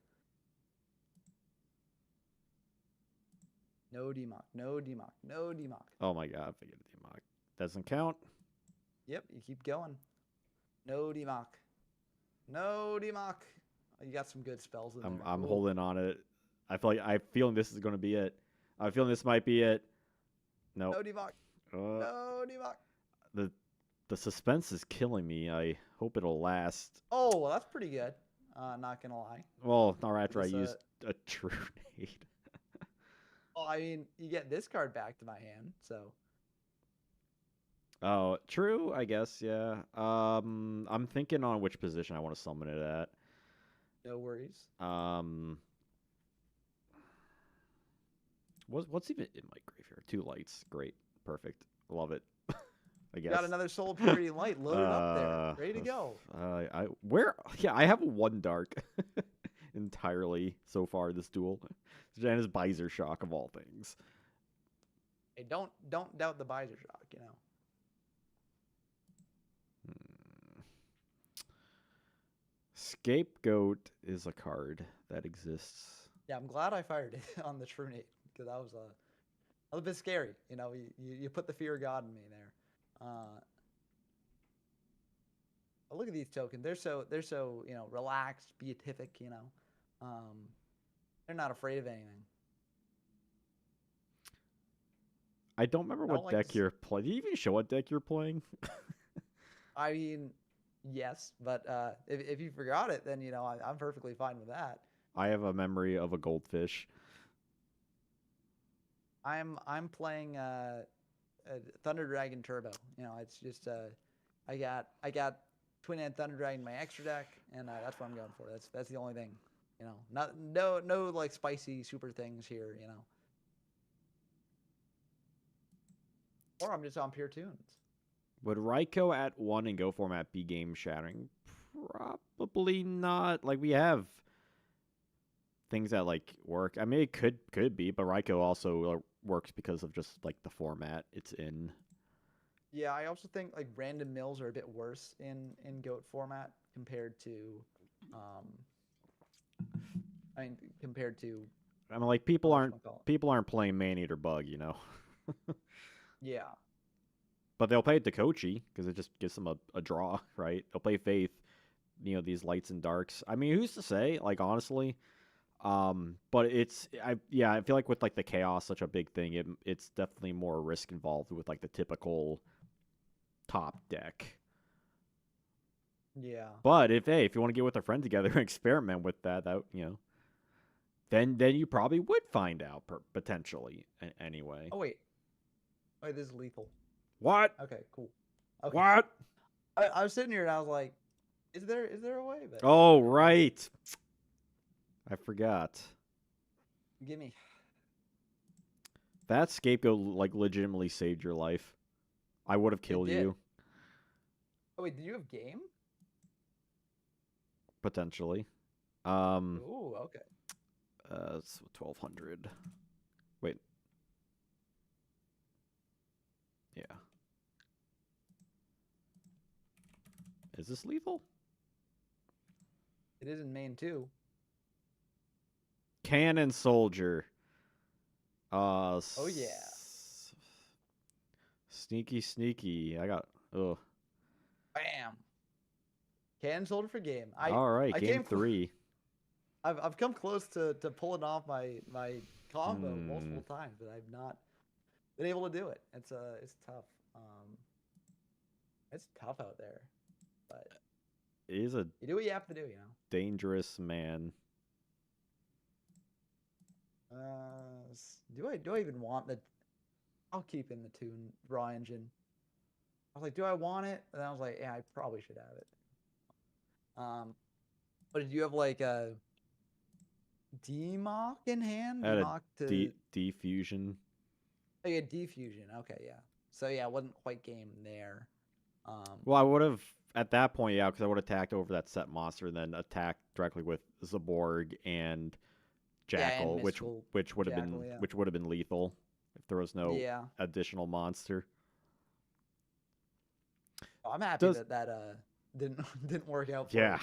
No demock, no demock, no demock. Oh my god, I forget the mock. Doesn't count. Yep, you keep going. No demock, no demock. Oh, you got some good spells in I'm there. I'm Ooh, holding on it. I'm feeling this is gonna be it. I'm feeling this might be it. Nope. no demock, Uh, no demock. the the suspense is killing me. I hope it'll last. Oh, well, that's pretty good. Not gonna lie. Well, not after I This used a true nade. well, I mean, you get this card back to my hand, so Oh, true. I guess yeah. I'm thinking on which position I want to summon it at. no worries. Um, what's even in my graveyard? Two lights. Great. Perfect. Love it. I You got guess. another Soul of Purity Light loaded up there, ready to go. I where yeah I have one dark entirely so far this duel. Janus Bizer Shock of all things. Hey, don't doubt the Visor Shock. Hmm. Scapegoat is a card that exists. Yeah, I'm glad I fired it on the Trunade because that was a little bit scary. You put the fear of God in me there. But look at these tokens. They're so relaxed, beatific. Um, they're not afraid of anything. I don't remember I don't what like deck this. you're playing. Did you even show what deck you're playing? I mean, yes, but if you forgot it, then I'm perfectly fine with that. I have a memory of a goldfish. I'm playing Thunder Dragon Turbo. You know, it's just I got Twin End Thunder Dragon in my extra deck, and that's what I'm going for. That's the only thing. You know, not no like spicy super things here. You know, or I'm just on pure tunes. Would Raikou at 1 and Go format be game shattering? Probably not. Like, we have things that like work. I mean, it could be, but Raikou also works because of just like the format it's in. Yeah, I also think like random mills are a bit worse in goat format compared to, um, I mean compared to I mean, like people aren't whatchamacallit. people aren't playing Maneater Bug, Yeah, but they'll play Dakochi because it just gives them a draw, right? They'll play Faith, these lights and darks. I mean, who's to say? Like honestly, but I feel like with like the chaos such a big thing, it's definitely more risk involved with like the typical top deck. yeah. But if you want to get with a friend together and experiment with that, then you probably would find out potentially anyway. Oh wait, this is lethal. What? Okay, cool. Okay, What? I was sitting here and I was like, is there a way? But Oh right, I forgot. give me. That scapegoat like legitimately saved your life. I would have It killed did. you Oh wait, did you have game? potentially. Um, Ooh, okay. it's 1200. Wait, yeah. Is this lethal? It is in main too. Cannon soldier. Oh yeah. Sneaky, sneaky. I got. Ugh. Bam. Cannon soldier for game. All right, I game came. 3. I've come close to pulling off my combo Hmm. multiple times, but I've not been able to do it. It's tough. It's tough out there, but It is a you do what you have to do, you know. dangerous man. Do I even want the? I'll keep in the tune raw engine. I was like, do I want it? And I was like, yeah, I probably should have it. But did you have like a DMOC in hand? I had a DMOC to defusion. like a defusion. Okay, yeah. So yeah, it wasn't quite game there. Well, I would have at that point, yeah, because I would have attacked over that set monster and then attacked directly with Zaborg and Yeah, and Jackal, which mystical which would have Jackal, been yeah. which would have been lethal if there was no Yeah. additional monster. Oh, I'm happy Does that didn't didn't work out for yeah. us.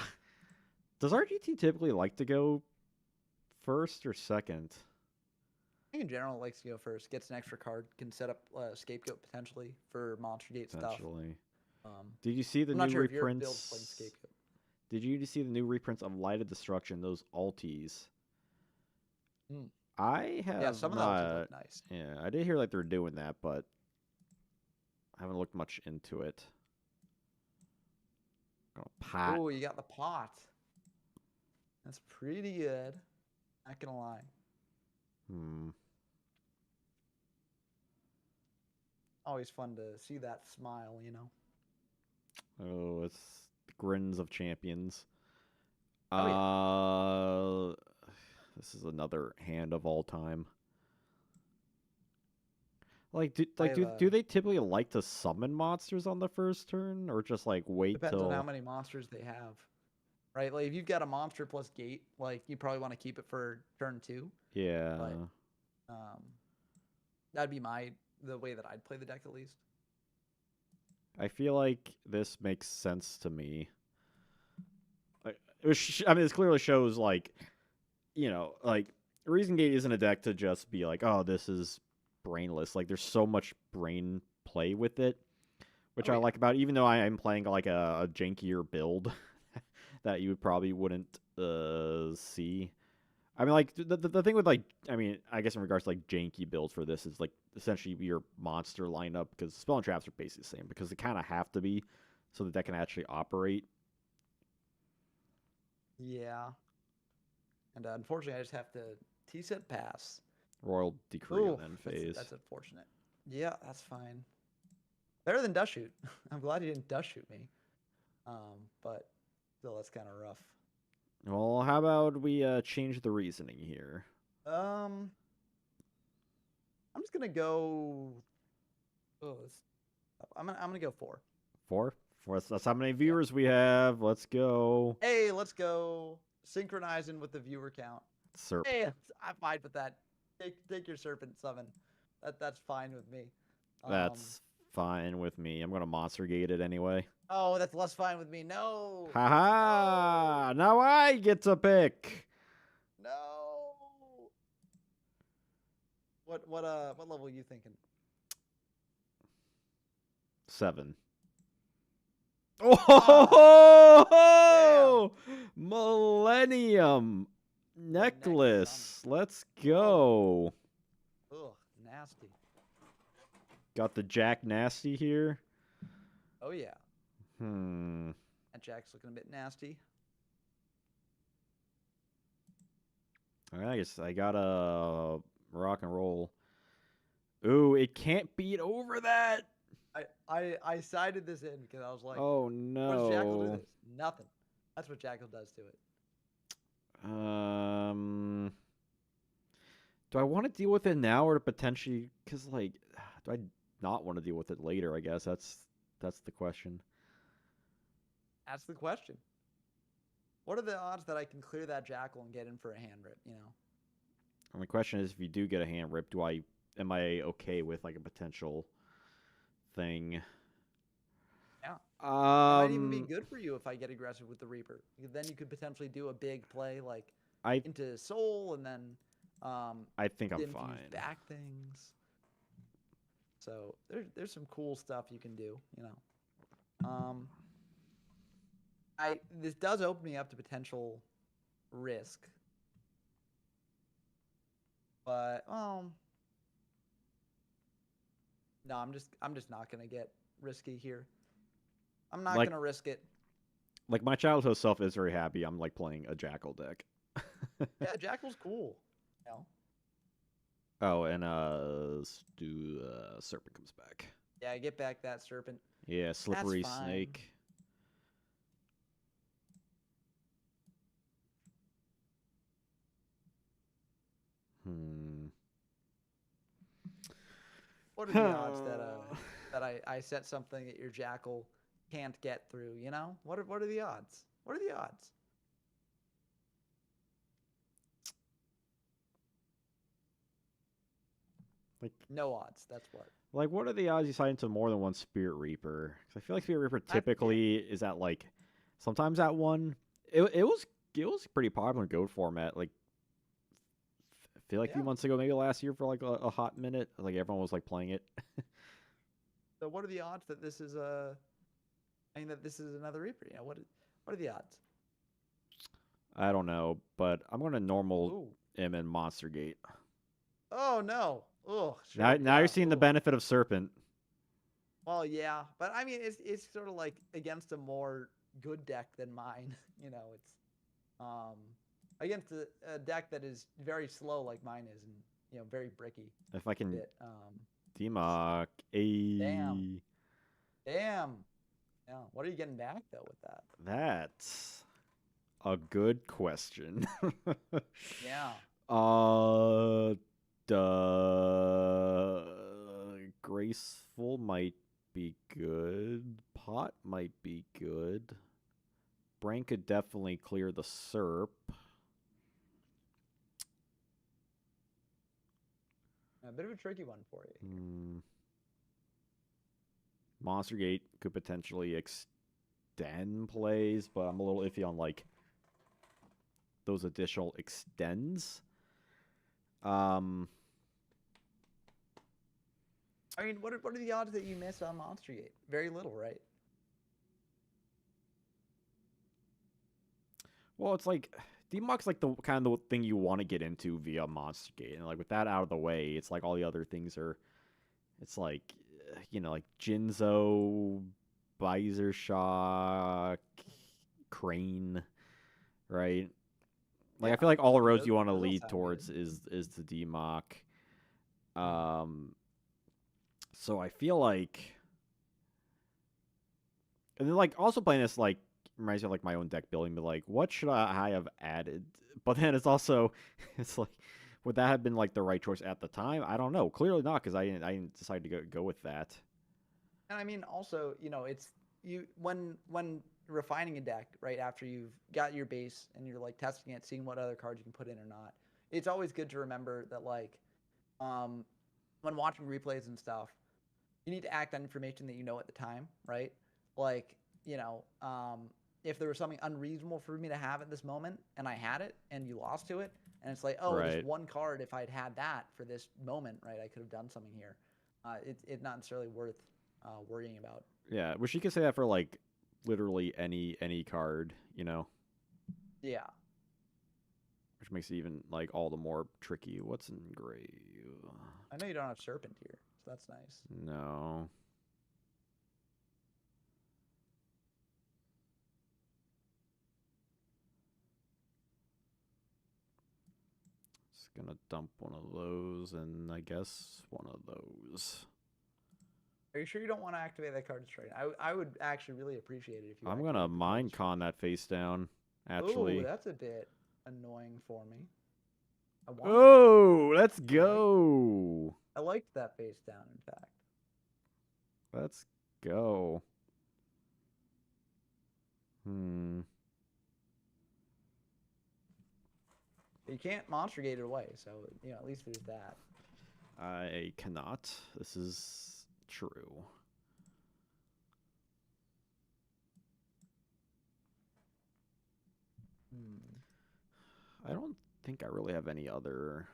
Does RGT typically like to go first or second? I think in general it likes to go first. Gets an extra card, can set up scapegoat potentially for monster gate stuff. Potentially. Um, Did you see the I'm new not sure if your build's playing reprints? scapegoat. Did you see the new reprints of Light of Destruction? Those alties. Hmm. I Yeah, have some of those not. look nice. Yeah, I did hear like they're doing that, but I haven't looked much into it. Oh, pot. Oh, you got the pot. That's pretty good. Not gonna lie. Hmm. Always fun to see that smile, you know. Oh, it's the grins of champions. Oh yeah. This is another hand of all time. Like, I have do they typically like to summon monsters on the first turn, or just like wait depends on how till? many monsters they have. Right? Like if you've got a monster plus gate, like you probably want to keep it for turn 2. Yeah, But um that'd be the way that I'd play the deck at least. I feel like this makes sense to me. Like, I mean, this clearly shows like Reason Gate isn't a deck to just be like, oh, this is brainless. Like, there's so much brain play with it, which Oh I yeah. like about. Even though I am playing like a jankier build that you probably wouldn't see. I mean, like the thing with I mean, I guess in regards to like janky builds for this is like essentially your monster lineup because spell and traps are basically the same because they kind of have to be so the deck can actually operate. Yeah. And unfortunately, I just have to T-set pass. Royal Decree Ooh, on end phase. that's unfortunate. Yeah, that's fine. Better than dust shoot. I'm glad he didn't dust shoot me. But still, that's kind of rough. Well, how about we change the reasoning here? Um, I'm just gonna go. Oh, I'm gonna go 4. 4? 4. That's how many Yeah. viewers we have. Let's go. Hey, let's go synchronizing with the viewer count. Serp. Hey, I'm fine with that. Take your serpent summon. That's fine with me. That's fine with me. I'm gonna monster gate it anyway. Oh, that's less fine with me. No. Haha! Now I get to pick. No. What level are you thinking? 7. Ah, Oh! Millennium necklace. Let's go. Ugh, nasty. Got the Jack Nasty here. Oh yeah. Hmm. That Jack's looking a bit nasty. All right, I guess I got a rock and roll. Ooh, it can't beat over that. I sided this in because I was like, Oh what's Jackal do no. this? Nothing. That's what Jackal does to it. Do I want to deal with it now or potentially? Because like, do I not want to deal with it later? I guess that's the question. That's the question. What are the odds that I can clear that Jackal and get in for a hand rip? You know. And the question is, if you do get a hand rip, am I okay with like a potential thing? Yeah. It might even be good for you if I get aggressive with the Reaper. Then you could potentially do a big play like I into Soul and then I think I'm infuse fine. back things. So there's some cool stuff you can do, you know. This does open me up to potential risk. But no, I'm just not gonna get risky here. I'm not Like gonna risk it. my childhood self is very happy. I'm like playing a Jackal deck. Yeah, Jackal's cool. You know? Oh, and Serpent comes back. Yeah, get back that Serpent. Yeah, Slippery That's fine. Snake. What are the odds that I set something that your Jackal can't get through? You know, what are the odds? What are the odds? Like no odds. That's what. Like, what are the odds you sign into more than one Spirit Reaper? Because I feel like Spirit Reaper Yeah. typically is at like sometimes at one. It was pretty popular in Goat format. Like, I feel like a few months ago, maybe last year for like a hot minute, like everyone was like playing it. So what are the odds that this is that this is another Reaper? You know, what are the odds? I don't know, but I'm gonna normal him in Monster Gate. Oh no! Oh, sure, now you're seeing the benefit of Serpent. Well, yeah, but I mean, it's sort of like against a more good deck than mine. You know, it's against a deck that is very slow like mine is, and you know, very bricky. If I can bit, Democ a damn. Yeah, what are you getting back though with that? That's a good question. Yeah. Graceful might be good. Pot might be good. Brain could definitely clear the Serp. A bit of a tricky one for you. Monster Gate could potentially extend plays, but I'm a little iffy on like those additional extends. I mean, what are the odds that you miss on Monster Gate? Very little, right? Well, it's like Democ's like the kind of the thing you want to get into via Monster Gate, and like with that out of the way, it's like all the other things are. It's like, you know, like Jinzo, Visor Shock, Crane, right? Like I Yeah, feel like all the I mean roads you want to those all lead sound good. towards is the DMOC. Mm. So I feel like, and then like also playing this like reminds me of like my own deck building, but like what should I have added? But then it's also it's like would that have been like the right choice at the time? I don't know. Clearly not because I didn't decide to go with that. And I mean, also, it's you when refining a deck, right after you've got your base and you're like testing it, seeing what other cards you can put in or not. It's always good to remember that like, um, when watching replays and stuff, you need to act on information that you know at the time, right? Like, if there was something unreasonable for me to have at this moment and I had it and you lost to it, and it's like, oh, this Right. one card, if I'd had that for this moment, right, I could have done something here. It's not necessarily worth worrying about. Yeah. Wish you could say that for like literally any card, Yeah. which makes it even like all the more tricky. What's in gray? I know you don't have Serpent here, so that's nice. No. Just gonna dump one of those and I guess one of those. Are you sure you don't want to activate that card destroy? I would actually really appreciate it if you I'm gonna activate the card mind destroy. con that face down, Oh, actually. that's a bit annoying for me. I wanted it. Oh, let's I liked it. go. I liked that face down, in fact. Let's go. Hmm. You can't monster gate it away, so at least there's that. I cannot. This is true. Hmm. I don't think I really have any other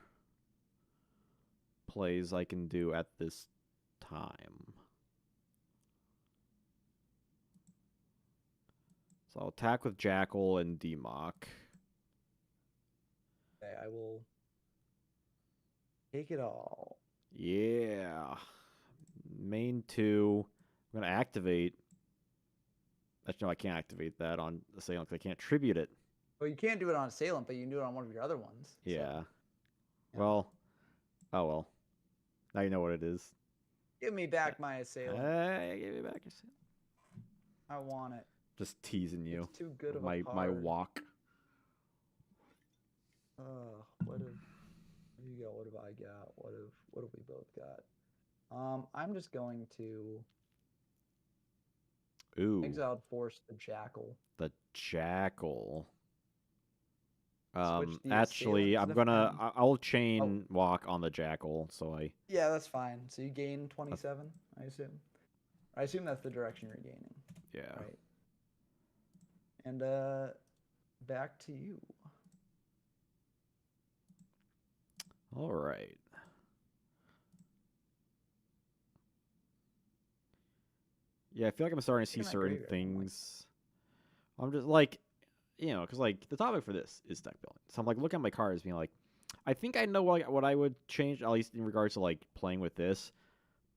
plays I can do at this time. So I'll attack with Jackal and DMOC. Okay, I will take it all. Yeah. Main 2. I'm going to activate. Actually, no, I can't activate that on Assailant because I can't tribute it. Well, you can't do it on Assailant, but you can do it on one of your other ones. Yeah. So, Well, oh well. Now you know what it is. give me back my Assailant. I gave it back. I want it. Just teasing you. It's too good With of a my card. walk. What have you got? What have I got? What have we both got? I'm just going to Ooh, exiled force the Jackal. the Jackal. Switch the Actually, Assailant to I'm the gonna. Fen. I'll Oh, chain walk on the Jackal. So I. yeah, that's fine. So you gain That's, 27, I assume. I assume that's the direction you're gaining, yeah. right? And back to you. All right. Yeah, I feel like I'm starting to see Taking that certain graveyard. I'm like, things. I'm just like, because like the topic for this is deck building. So I'm like looking at my cards, being like, I think I know what I would change, at least in regards to like playing with this.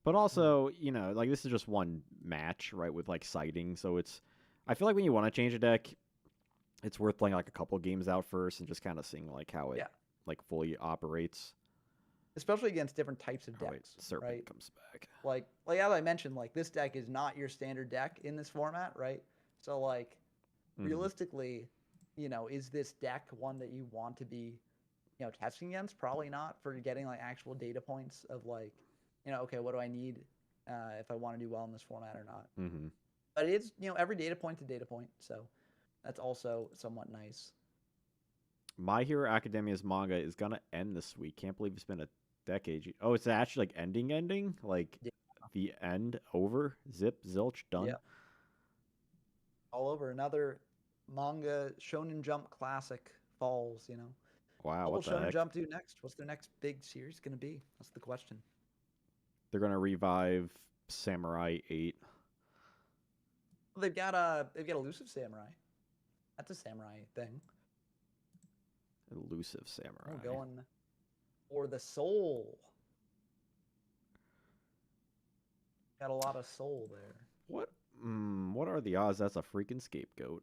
But also, like this is just one match, right? With like sighting, so it's. I feel like when you want to change a deck, it's worth playing like a couple games out first and just kind of seeing like how it yeah, like fully operates. especially against different types of Oh wait, decks, Serpent right? comes back. Like as I mentioned, like this deck is not your standard deck in this format, right? So like Hmm. realistically, is this deck one that you want to be, testing against? Probably not for getting like actual data points of like, okay, what do I need if I want to do well in this format or not? Hmm. But it's every data point's a data point, so that's also somewhat nice. My Hero Academia's manga is gonna end this week. Can't believe it's been a decade. Oh, it's actually like ending, like Yeah, the end over. Zip, zilch, done. yeah, all over another manga Shonen Jump classic falls. Wow, What will what the Shonen heck? Jump do next? What's their next big series going to be? That's the question. They're gonna revive Samurai 8. Well, they've got Elusive Samurai. That's a samurai thing. Elusive Oh, Samurai. going for the soul. Got a lot of soul there. What? What are the odds that's a freaking scapegoat?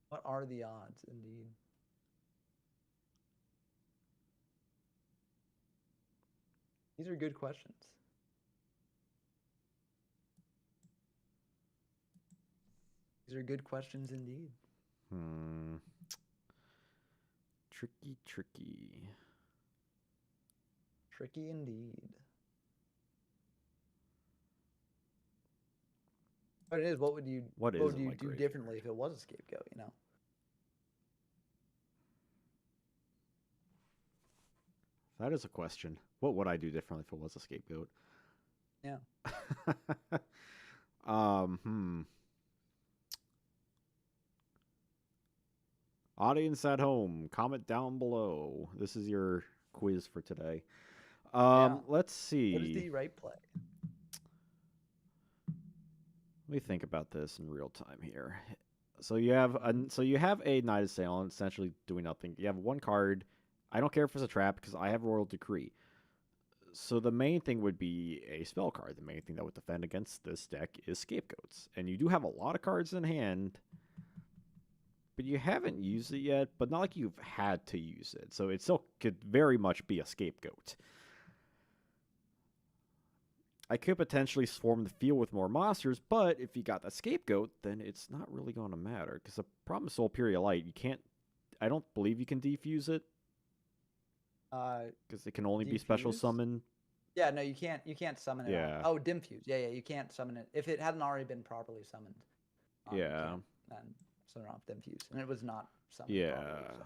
What are the odds, indeed? These are good questions. These are good questions indeed. Hmm. Tricky, tricky. Tricky indeed. But it is. What would you What what is would in you my do graveyard? differently if it was a scapegoat? You know. That is a question. What would I do differently if it was a scapegoat? Yeah. Hmm. Audience at home, comment down below. This is your quiz for today. Yeah. Let's What is see. the right play? Let me think about this in real time here. So you have a Night Assailant essentially doing nothing. You have one card. I don't care if it's a trap because I have Royal Decree. So the main thing would be a spell card. The main thing that would defend against this deck is Scapegoats. And you do have a lot of cards in hand, but you haven't used it yet, but not like you've had to use it. So it still could very much be a Scapegoat. I could potentially swarm the field with more monsters, but if you got that Scapegoat, then it's not really going to matter. Because the problem with Soul Period Light, you can't. I don't believe you can defuse it. Because it can only be special Defuse? summon. Yeah, no, you can't. You can't summon it on. Yeah. Oh, dim fuse. Yeah, yeah, you can't summon it if it hadn't already been properly summoned. You Yeah. can't then summon off dim fuse, and it was not summoned Yeah. properly.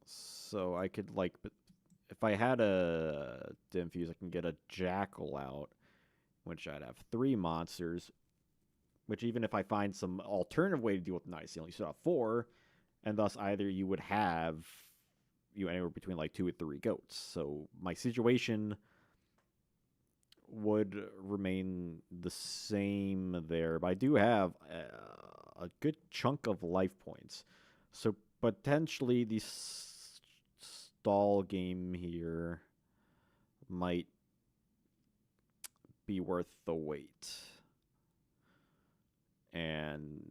So I could like, if I had a Dimfuse, I can get a Jackal out, which I'd have 3 monsters. Which even if I find some alternative way to deal with Night Seal, you still have 4, and thus either you would have anywhere between like 2 and 3 goats. So my situation would remain the same there, but I do have a good chunk of life points. So potentially the stall game here might be worth the wait. And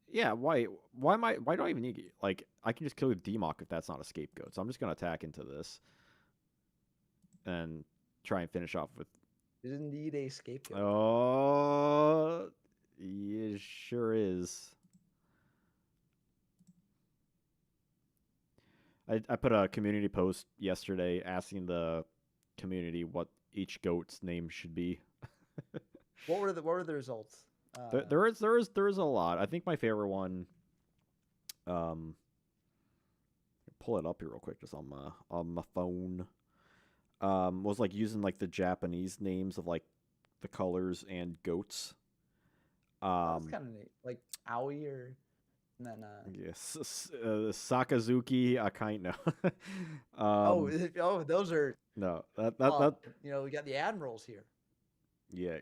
yeah, why do I even need like I can just kill the Demok if that's not a scapegoat. So I'm just gonna attack into this and try and finish off with. It is indeed a scapegoat. Oh, it sure is. I put a community post yesterday asking the community what each goat's name should be. What were the results? There is a lot. I think my favorite one. Um, pull it up here real quick, just on my phone. Was like using like the Japanese names of like the colors and goats. That's kind of neat. Like Aoi or and then Yes, Sakazuki Akaino. oh oh those are No, that you know we got the admirals here. yeah,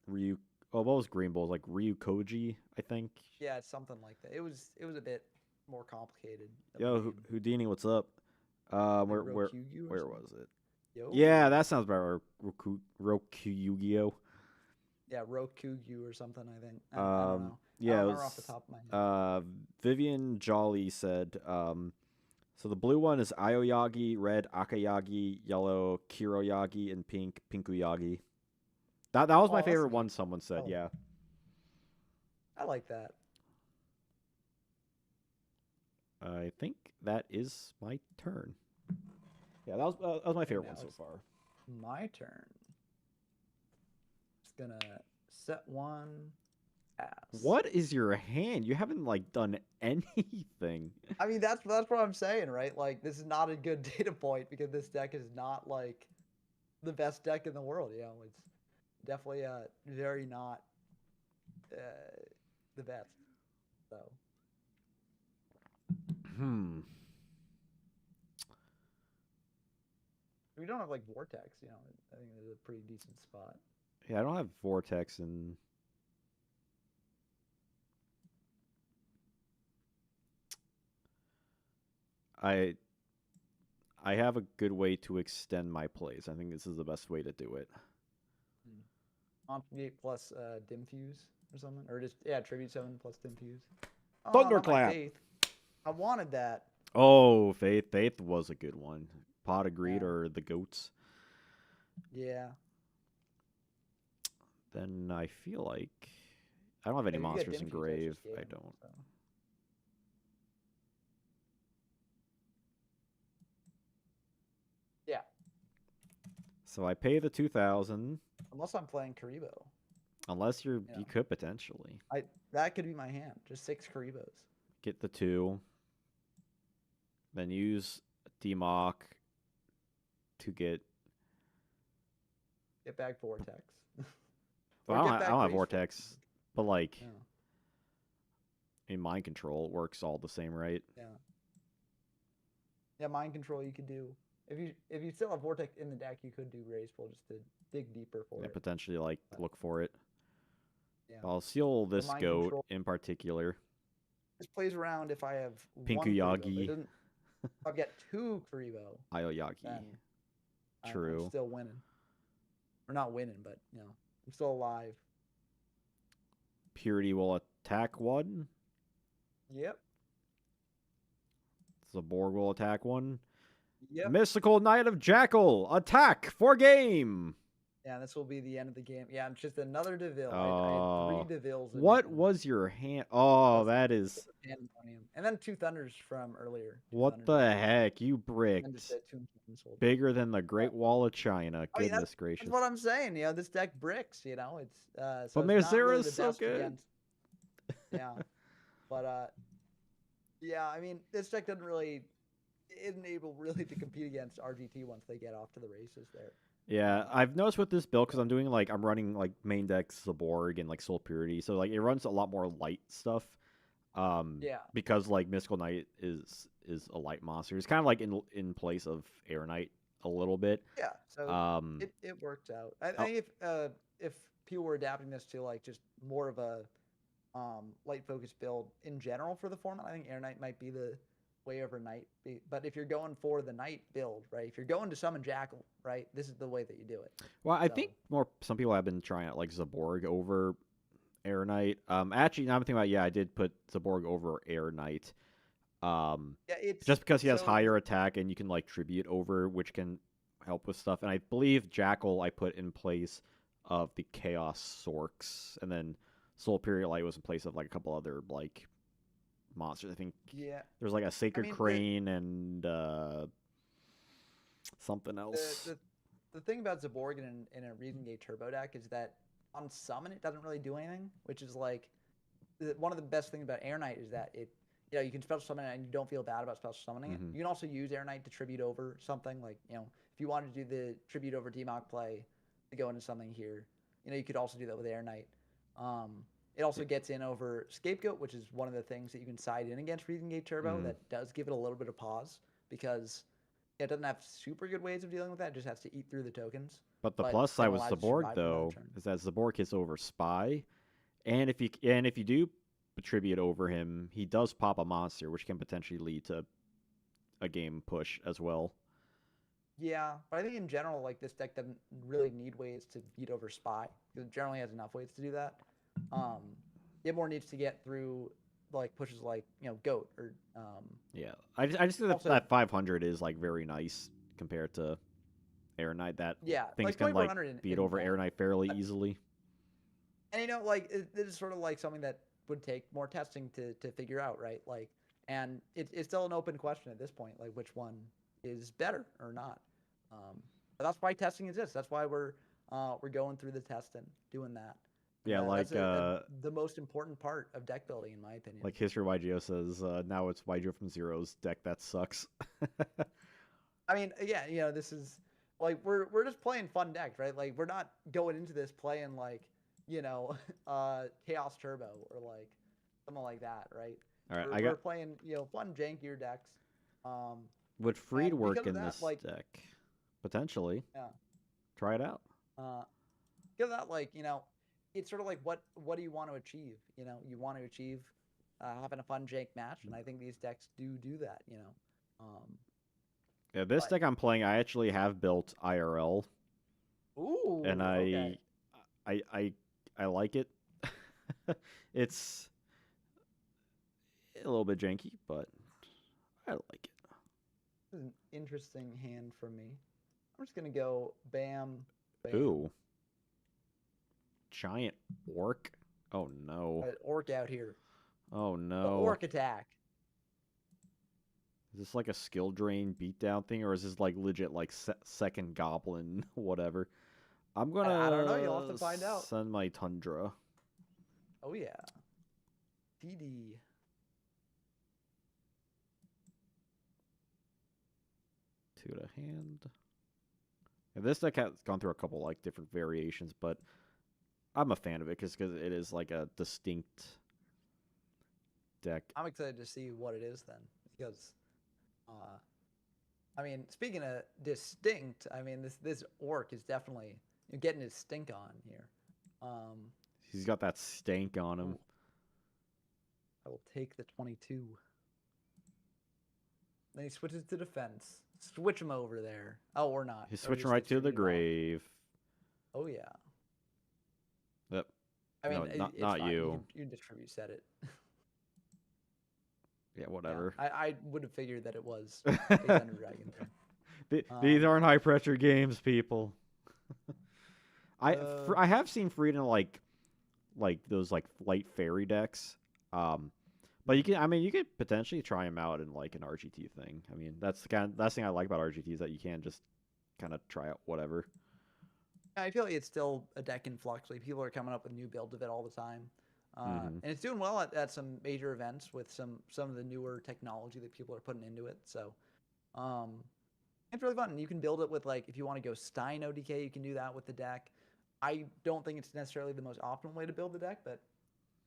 Ryu. Oh, what was Green Bull? Like Ryu Koji, I think. Yeah, it's something like that. It was a bit more complicated. Yo, Houdini, what's up? Like Where Rokugyu or where something? was it? Yo. Yeah, that sounds better. Roku Yugioh. Yeah, Rokugyu or something. I think. I don't know. I Yeah, don't it remember off the was. top of my head. Vivian Jolly said. So the blue one is Aoyagi, red Akayagi, yellow Kiroyagi, and pink Pinkuyagi. That was my Oh, that's favorite one. neat. Someone said, Oh, yeah. I like that. I think that is my turn. Yeah, that was my favorite now one so it's far. my turn. Just gonna set one. Pass. What is your hand? You haven't like done anything. I mean, that's what I'm saying, right? Like, this is not a good data point because this deck is not like the best deck in the world. You know, it's definitely very not the best. So Hmm. we don't have like Vortex. You know, I think it's a pretty decent spot. Yeah, I don't have Vortex and. I have a good way to extend my plays. I think this is the best way to do it. Obfuscate plus Dim Fuse or something, or just Tribute 7 plus Dim Fuse. Oh, not my Thunderclap. faith. I wanted that. Oh, Faith. Faith was a good one. Pot of Greed Yeah. or the Goats. Yeah. Then I feel like I don't have any Yeah, you got monsters dim in fuse. I grave. just gave I him. don't. So. Yeah. So I pay the 2,000. Unless I'm playing Karibo. Unless you You know, could potentially that could be my hand. Just 6 Karibos. get the 2, then use Demock to get. Get back Vortex. Well, Or get I back don't have Graceful. Vortex, but like Yeah. in Mind Control, it works all the same, right? Yeah. Yeah, Mind Control you could do. If you still have Vortex in the deck, you could do Graceful just to dig deeper for And it. potentially like But, look for it. yeah. I'll seal The this Mind goat Control. in particular. This plays around if I have one Karibo, but it Pinkuyagi, doesn't. If I've got 2 Karibo, Aoyagi. then I'm True. still winning. Or not winning, but I'm still alive. Purity will attack 1. Yep. Zaborg will attack 1. Yep. Mystical Knight of Jackal, attack for game. Yeah, this will be the end of the game. Yeah, it's just another Deville. I had 3 Devilles. What was your hand? Oh, that is. Pandemonium. And then 2 Thunders from earlier. What the heck? You And then just bricked. a 2 cancelled. Bigger than the Great Wall of China. I mean, Goodness that's gracious. what I'm saying. This deck bricks. It's so But it's not really Mizera's the so best good. against. Yeah, but yeah. I mean, this deck doesn't really isn't able really to compete against RGT once they get off to the races there. Yeah, I've noticed with this build because I'm running like main deck Zaborg and like Soul Purity, so like it runs a lot more light stuff. Yeah. Because like Mystical Knight is a light monster. It's kind of like in place of Air Knight a little bit. Yeah. So it worked out. I think if people were adapting this to like just more of a light focused build in general for the format, I think Air Knight might be the way over Knight. But if you're going for the Knight build, right? If you're going to summon Jackal, right? This is the way that you do it. Well, I think some people have been trying out like Zaborg over Air Knight. Actually, now I'm thinking about I did put Zaborg over Air Knight. Yeah, it's just because he has higher attack and you can like tribute over, which can help with stuff. And I believe Jackal I put in place of the Chaos Sorks, and then Soul Period Light was in place of like a couple other like monsters. I think there's like a Sacred Crane and something else. The thing about Zaborg in a Reason Gate Turbo deck is that on summon it doesn't really do anything, which is like one of the best things about Air Knight is that it you can special summon it and you don't feel bad about special summoning it. You can also use Air Knight to tribute over something like if you wanted to do the tribute over Demock play to go into something here, you could also do that with Air Knight. It also gets in over Scapegoat, which is one of the things that you can side in against Reason Gate Turbo. That does give it a little bit of pause because it doesn't have super good ways of dealing with that. It just has to eat through the tokens. But the plus side with Zaborg though is that Zaborg hits over Spy, and if you do tribute over him, he does pop a monster, which can potentially lead to a game push as well. Yeah, but I think in general, like this deck doesn't really need ways to beat over Spy because it generally has enough ways to do that. It more needs to get through like pushes like Goat or yeah. I just think that 500 is like very nice compared to Air Knight. That things like can like beat over Air Knight fairly easily. And like it is sort of like something that would take more testing to figure out, right? Like, and it's still an open question at this point, like which one is better or not. But that's why testing exists. That's why we're going through the test and doing that. Yeah, like that's the most important part of deck building, in my opinion. Like History Yugioh says, now it's Yugioh from Zero's deck that sucks. I mean, yeah, this is like we're just playing fun decks, right? Like we're not going into this playing like Chaos Turbo or like something like that, right? All right, we're playing fun jankier decks. Would Freed work in this deck? Potentially. Yeah. Try it out. Because that it's sort of like what do you want to achieve? You want to achieve having a fun jank match, and I think these decks do that. Yeah, this deck I'm playing, I actually have built IRL. Ooh. And I like it. It's a little bit janky, but I like it. This is an interesting hand for me. I'm just gonna go bam, bam. Ooh. Giant orc? Oh no. Orc out here. Oh The no. orc attack. Is this like a skill drain beatdown thing, or is this like legit like second goblin, whatever? I'm I don't know. You'll have gonna to find out. send my Tundra. Oh yeah. DD. To the hand. And this deck has gone through a couple like different variations, but I'm a fan of it because it is like a distinct deck. I'm excited to see what it is then, because, I mean, speaking of distinct, I mean this orc is definitely getting his stink on here. He's got that stank on him. Ooh. I will take the 22. Then he switches to defense. Switch him over there. Oh, or not. He's Or switching just right to the distribute him. grave. Oh yeah. Yep. I mean, No, it's not fine. you. You can distribute set it. Yeah, whatever. Yeah, I would have figured that it was a Thunder Dragon thing. These aren't high pressure games, people. I have seen Freedom like those like light fairy decks. But you could potentially try them out in like an RGT thing. I mean, that's the thing I like about RGT is that you can just kind of try out whatever. I feel like it's still a deck in flux. Like, people are coming up with new builds of it all the time. And it's doing well at some major events with some of the newer technology that people are putting into it. So it's really fun. You can build it with, like, if you want to go Stein ODK, you can do that with the deck. I don't think it's necessarily the most optimal way to build the deck, but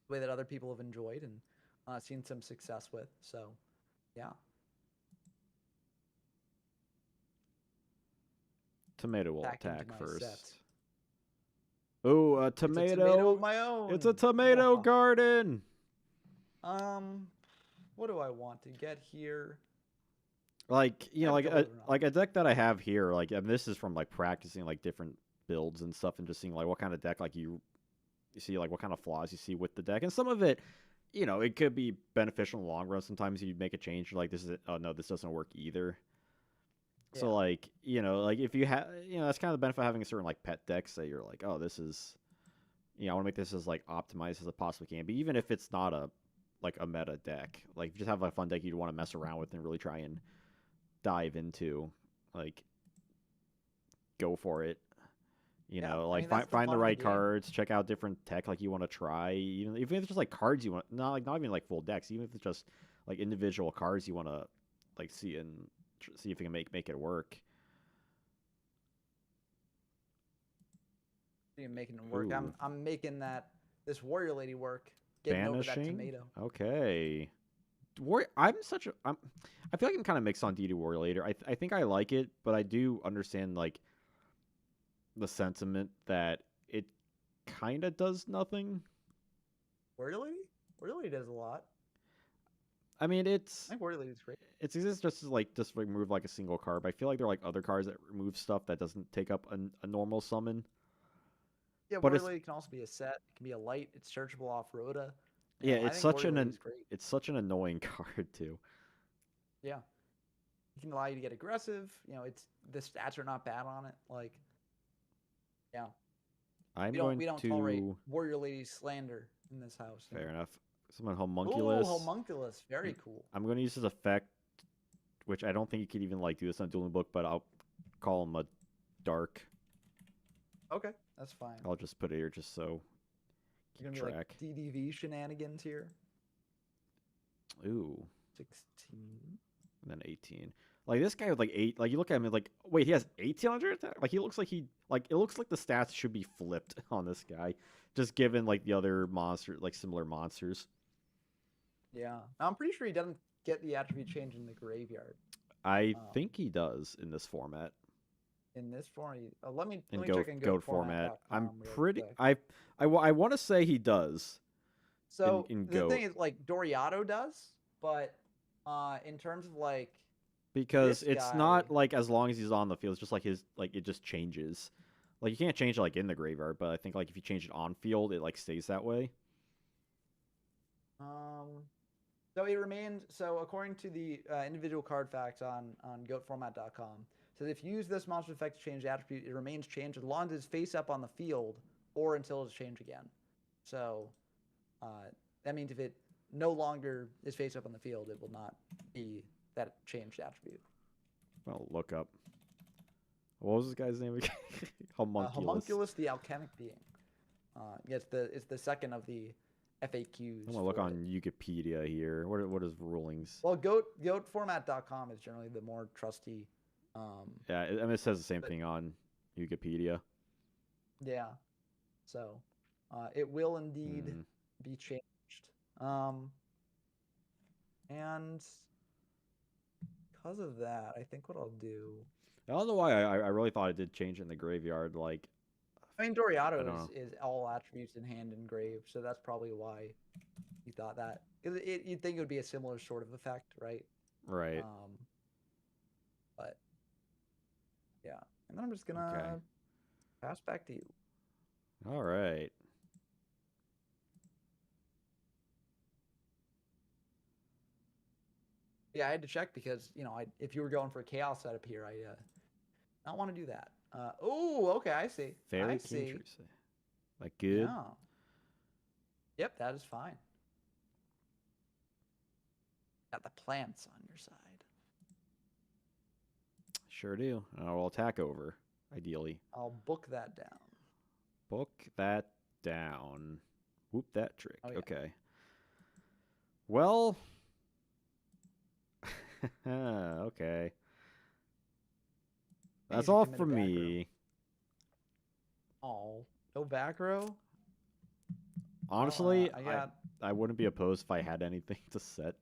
the way that other people have enjoyed and seen some success with. So, yeah. Tomato will Back into attack my first. set. Oh, a tomato. It's a tomato of my own. It's a tomato Wow. garden. What do I want to get here? Like, you know, I've like a deck that I have here, like, and this is from like practicing like different builds and stuff and just seeing like what kind of deck like you see, like what kind of flaws you see with the deck. And some of it, you know, it could be beneficial in the long run. Sometimes you make a change, like this is oh no, this doesn't work either. Yeah. So like, you know, like if you have, you know, that's kind of the benefit of having a certain like pet decks that you're like, oh, this is, you know, I want to make this as like optimized as it possibly can be, even if it's not a like a meta deck. Like, if you just have a fun deck you'd want to mess around with and really try and dive into, like, go for it. You know, like find the right cards, check out different tech like you want to try. Even if it's just like cards you want, not even like full decks. Even if it's just like individual cards you want to like see and see if you can make it work. You're making it work. I'm making this warrior lady work. Getting Banishing? over that tomato. Okay. I feel like I'm kind of mixed on DD Warrior Later. I think I like it, but I do understand like the sentiment that it kind of does nothing. Warrior Lady? Warrior Lady does a lot. I mean, I think Warrior Lady's great. It exists just to remove like a single card, but I feel like there are like other cards that remove stuff that doesn't take up a normal summon. Yeah, but Warrior Lady can also be a set. It can be a light. It's searchable off Rhoda. Yeah, it's such an annoying card too. Yeah, it can allow you to get aggressive. You know, the stats are not bad on it. Like, yeah, we don't tolerate Warrior Lady slander in this house. Fair enough. Someone homunculus. Oh, homunculus, very cool. I'm going to use this effect, which I don't think you can even like do this on a dueling book, but I'll call him a dark. Okay, that's fine. I'll just put it here just so. You're gonna be like DDV shenanigans here. Ooh. 16. And then 18. Like this guy with like 8. Like you look at him and like, wait, he has 1800 attack. Like he looks like it looks like the stats should be flipped on this guy, just given like the other similar monsters. Yeah, I'm pretty sure he doesn't get the attribute change in the graveyard. I think he does in this format. In this format, let me check in goat format. I'm pretty. I want to say he does. So the thing is, like, Doriato does, but in terms of like, because it's not like as long as he's on the field, it's just like it just changes. Like you can't change it like in the graveyard, but I think like if you change it on field, it like stays that way. So it remains. So according to the individual card facts on goatformat.com, says if you use this monster effect to change the attribute, it remains changed as long as it's face up on the field or until it's changed again. So that means if it no longer is face up on the field, it will not be that changed attribute. Well, look up. What was this guy's name again? Homunculus. Homunculus, the alchemic being. Yeah, it's the second of the FAQs. I'm gonna look on Wikipedia here. What is rulings? Well, goatformat.com is generally the more trusty. Yeah, I mean, it says the same thing on Wikipedia. Yeah. So, it will indeed be changed. And because of that, I think what I'll do. I don't know why I really thought it did change it in the graveyard. Like, I mean, Doriato is all attributes in hand engraved, so that's probably why you thought that. You'd think it would be a similar sort of effect, right? Right. But yeah, and then I'm just gonna pass back to you. All right. Yeah, I had to check because if you were going for a chaos setup here, I not want to do that. Oh, okay, I see. Fairy King Trusay. Like good? Yeah. Yep, that is fine. Got the plants on your side. Sure do. I'll attack over, ideally. I'll book that down. Book that down. Whoop that trick. Oh, yeah. Okay. Well. Okay. That's all for me. Oh, no back row? Honestly, I wouldn't be opposed if I had anything to set.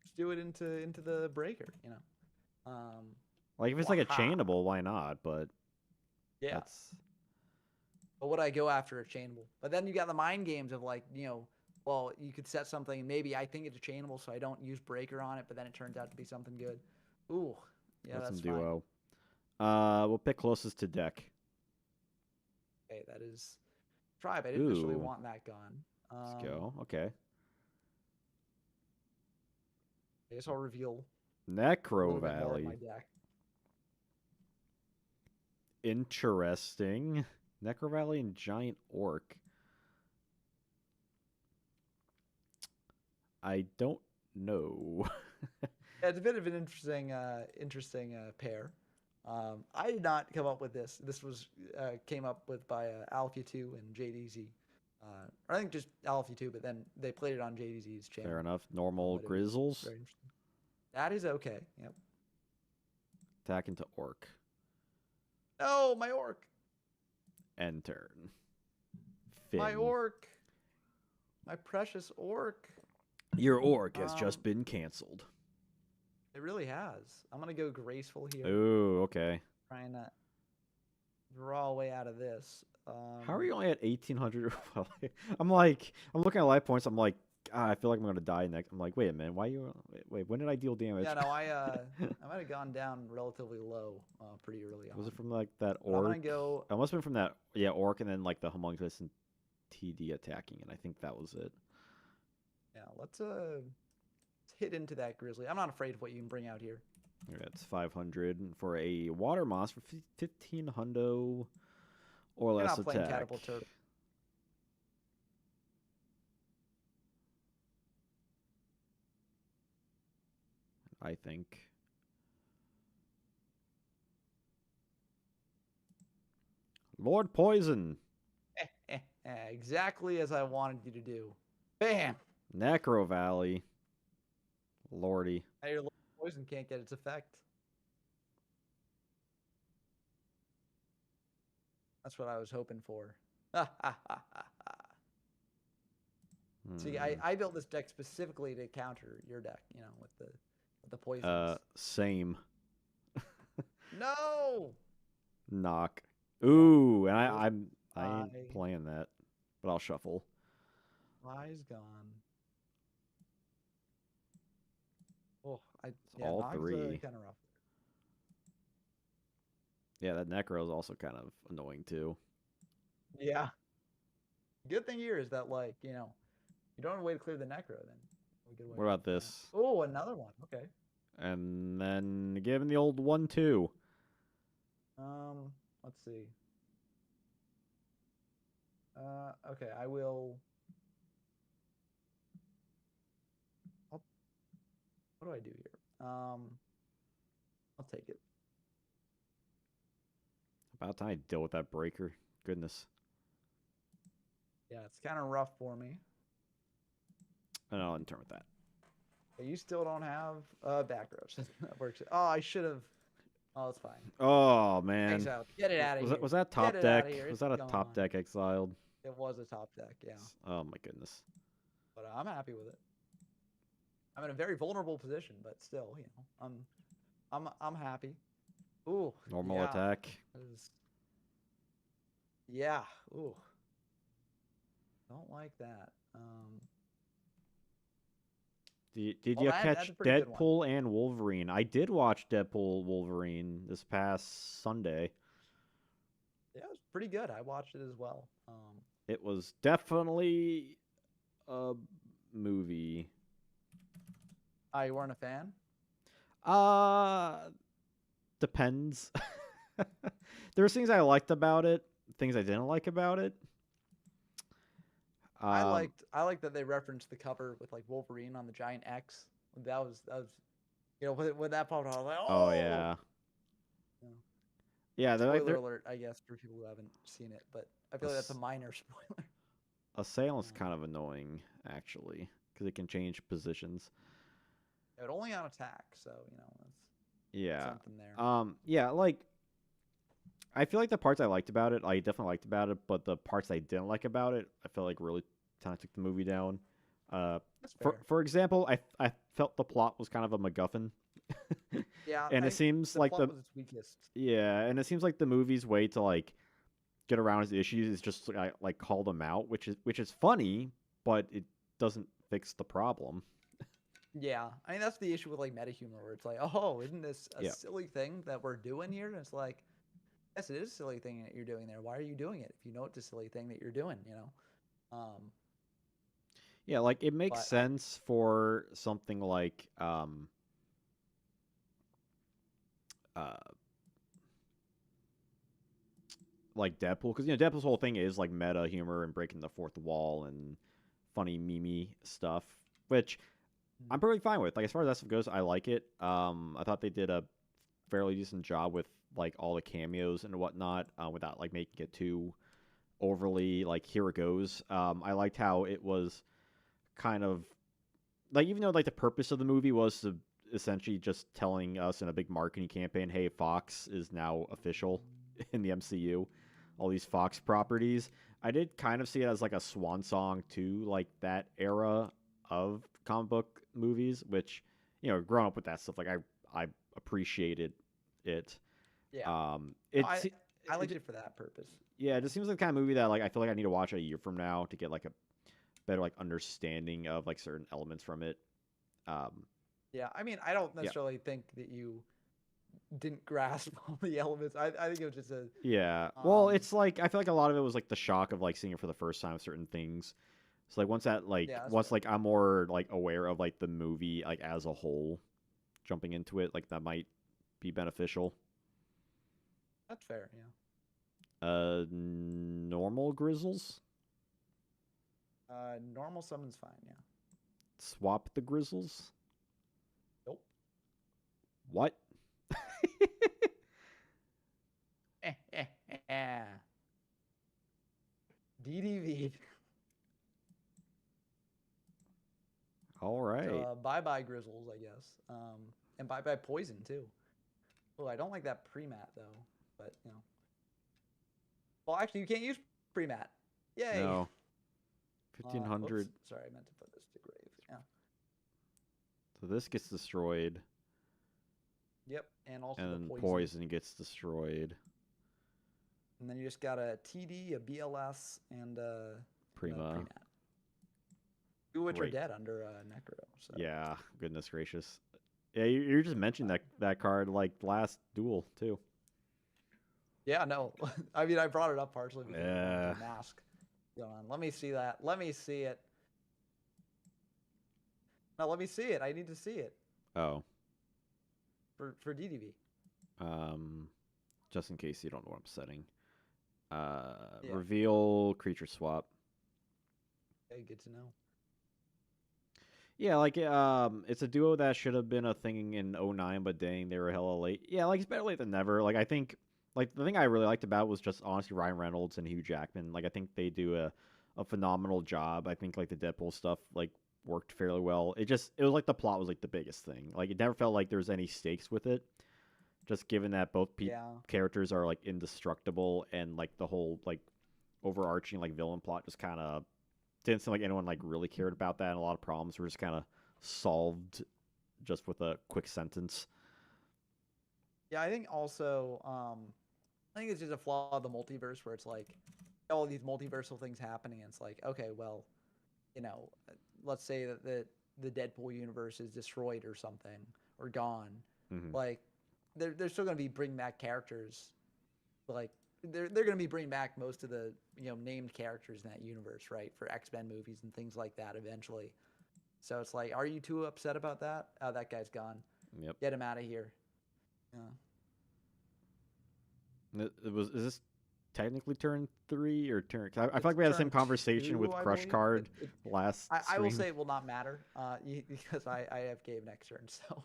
Just do it into the breaker, Like if it's like a chainable, why not? But yeah. But would I go after a chainable? But then you got the mind games of like, well, you could set something. Maybe I think it's a chainable, so I don't use breaker on it. But then it turns out to be something good. Ooh, yeah, that's some duo. We'll pick closest to deck. Okay, that is tribe. I didn't initially want that gone. Let's go. Okay. I guess I'll reveal Necro Valley. My deck. Interesting. Necro Valley and Giant Orc. I don't know. Yeah, it's a bit of an interesting pair. I did not come up with this. This was came up with by Alpha2 and JDZ. I think just Alpha2, but then they played it on JDZ's channel. Fair enough. Normal Grizzles. Very interesting. That is okay. Yep. Attack into Orc. Oh, my Orc. End turn. Finn. My Orc. My precious Orc. Your Orc has just been canceled. It really has. I'm going to go graceful here. Ooh, okay. Trying to draw a way out of this. How are you only at 1,800? I'm looking at life points. I'm like, I feel like I'm going to die next. I'm like, wait a minute. Wait, when did I deal damage? Yeah, no, I might have gone down relatively low pretty early on. Was it from like that Orc? I'm going to go. It must have been from that, Orc, and then like the Homunculus and TD attacking it. I think that was it. Yeah, let's hit into that Grizzly. I'm not afraid of what you can bring out here. That's 500 for a water monster, 1,500 or less attack. Playing Catapult Turtle. I think. Lord Poison. Exactly as I wanted you to do. Bam! Necro Valley. Lordy. Now your Lord Poison can't get its effect. That's what I was hoping for. See, I built this deck specifically to counter your deck, with the poisons. Same. No. Knock. Ooh, and I ain't playing that, but I'll shuffle. Fly's gone. Oh, all three. Kind of rough. Yeah, that Necro is also kind of annoying too. Yeah. Good thing here is that You don't have a way to clear the necro then. What about this? Oh, another one. Okay. And then give him the old 1/2. Let's see. Okay, I will. What do I do here? I'll take it. About time I deal with that breaker. Goodness. Yeah, it's kind of rough for me. And I'll turn with that. But you still don't have back rows. That works. Oh, I should have. Oh, it's fine. Oh man. Exiled. Get it out of here. Was that top deck? Was that a top deck exiled? It was a top deck, yeah. Oh my goodness. But I'm happy with it. I'm in a very vulnerable position, but still, you know, I'm happy. Ooh. Normal attack. Yeah. Ooh. Don't like that. Did you catch Deadpool and Wolverine? I did watch Deadpool Wolverine this past Sunday. Yeah, it was pretty good. I watched it as well. It was definitely a movie. You weren't a fan? Depends. There were things I liked about it, things I didn't like about it. I liked that they referenced the cover with like Wolverine on the giant X. That was you know, when that popped out, I was like, oh yeah. Yeah, spoiler alert, I guess, for people who haven't seen it, but I feel like that's a minor spoiler. Assailant's kind of annoying, actually, because it can change positions. But only on attack, so you know that's something there. Yeah, like I feel like the parts I liked about it, I definitely liked about it, but the parts I didn't like about it, I feel like really kind of took the movie down. For example, I felt the plot was kind of a MacGuffin. Yeah, and it seems like plot was its weakest. Yeah, and it seems like the movie's way to like get around his issues is just like call them out, which is funny, but it doesn't fix the problem. Yeah, I mean that's the issue with like meta humor, where it's like, oh, isn't this a silly thing that we're doing here? And it's like, yes, it is a silly thing that you're doing there. Why are you doing it if you know it's a silly thing that you're doing? You know. Yeah, like it makes sense for something like Deadpool, because you know Deadpool's whole thing is like meta humor and breaking the fourth wall and funny meme stuff, which I'm perfectly fine with. Like as far as that stuff goes, I like it. I thought they did a fairly decent job with like all the cameos and whatnot, without like making it too overly like here it goes. I liked how it was kind of like, even though like the purpose of the movie was to essentially just telling us in a big marketing campaign, hey, Fox is now official in the MCU, all these Fox properties. I did kind of see it as like a swan song to like that era of comic book movies, which, you know, growing up with that stuff, like I appreciated it. Yeah. I liked it for that purpose. Yeah, it just seems like the kind of movie that like I feel like I need to watch a year from now to get like a better like understanding of like certain elements from it. Yeah, I mean, I don't necessarily think that you didn't grasp all the elements. I think it was just a well, it's like I feel like a lot of it was like the shock of like seeing it for the first time, certain things. So like once that like like I'm more like aware of like the movie like as a whole, jumping into it, like that might be beneficial. That's fair, yeah. Normal Grizzles? Normal summon's fine, yeah. Swap the Grizzles? Nope. What? DDV. All right. So, bye-bye Grizzles, I guess. And bye-bye Poison, too. Oh, I don't like that pre-mat, though. But, you know. Well, actually, you can't use pre-mat. Yay! No. 1500. Sorry, I meant to put this to grave. Yeah. So this gets destroyed. Yep, and also and the poison gets destroyed. And then you just got a TD, a BLS, and a Prima. Two which are dead under Necro. So. Yeah, goodness gracious. Yeah, you just mentioned that card like last duel too. Yeah, no. I mean, I brought it up partially because of the mask going on. Let me see that. Let me see it. Now let me see it. I need to see it Oh, for DDV. um, just in case you don't know what I'm setting. Yeah. Reveal creature swap. Okay, good to know. Yeah, like it's a duo that should have been a thing in '09, but dang, they were hella late. Yeah, like it's better late than never. Like I think, like the thing I really liked about was just honestly Ryan Reynolds and Hugh Jackman. Like I think they do a phenomenal job. I think like the Deadpool stuff like worked fairly well. It was like the plot was like the biggest thing. Like it never felt like there was any stakes with it. Just given that both Yeah. characters are like indestructible and like the whole like overarching like villain plot just kind of didn't seem like anyone like really cared about that, and a lot of problems were just kind of solved just with a quick sentence. Yeah, I think also, I think it's just a flaw of the multiverse where it's like all these multiversal things happening, and it's like, okay, well, you know, let's say that the Deadpool universe is destroyed or something or gone, Hmm. like they're still gonna be bringing back characters, like they're gonna be bringing back most of the named characters in that universe, right? For X-Men movies and things like that eventually. So it's like, are you too upset about that? Oh, that guy's gone. Yep. Get him out of here. Yeah. It was is this technically turn three or turn? 'Cause I feel like It's we had the same turn conversation two, with I Crush believe. Card last I will stream. say it will not matter because I have Gabe next turn. So,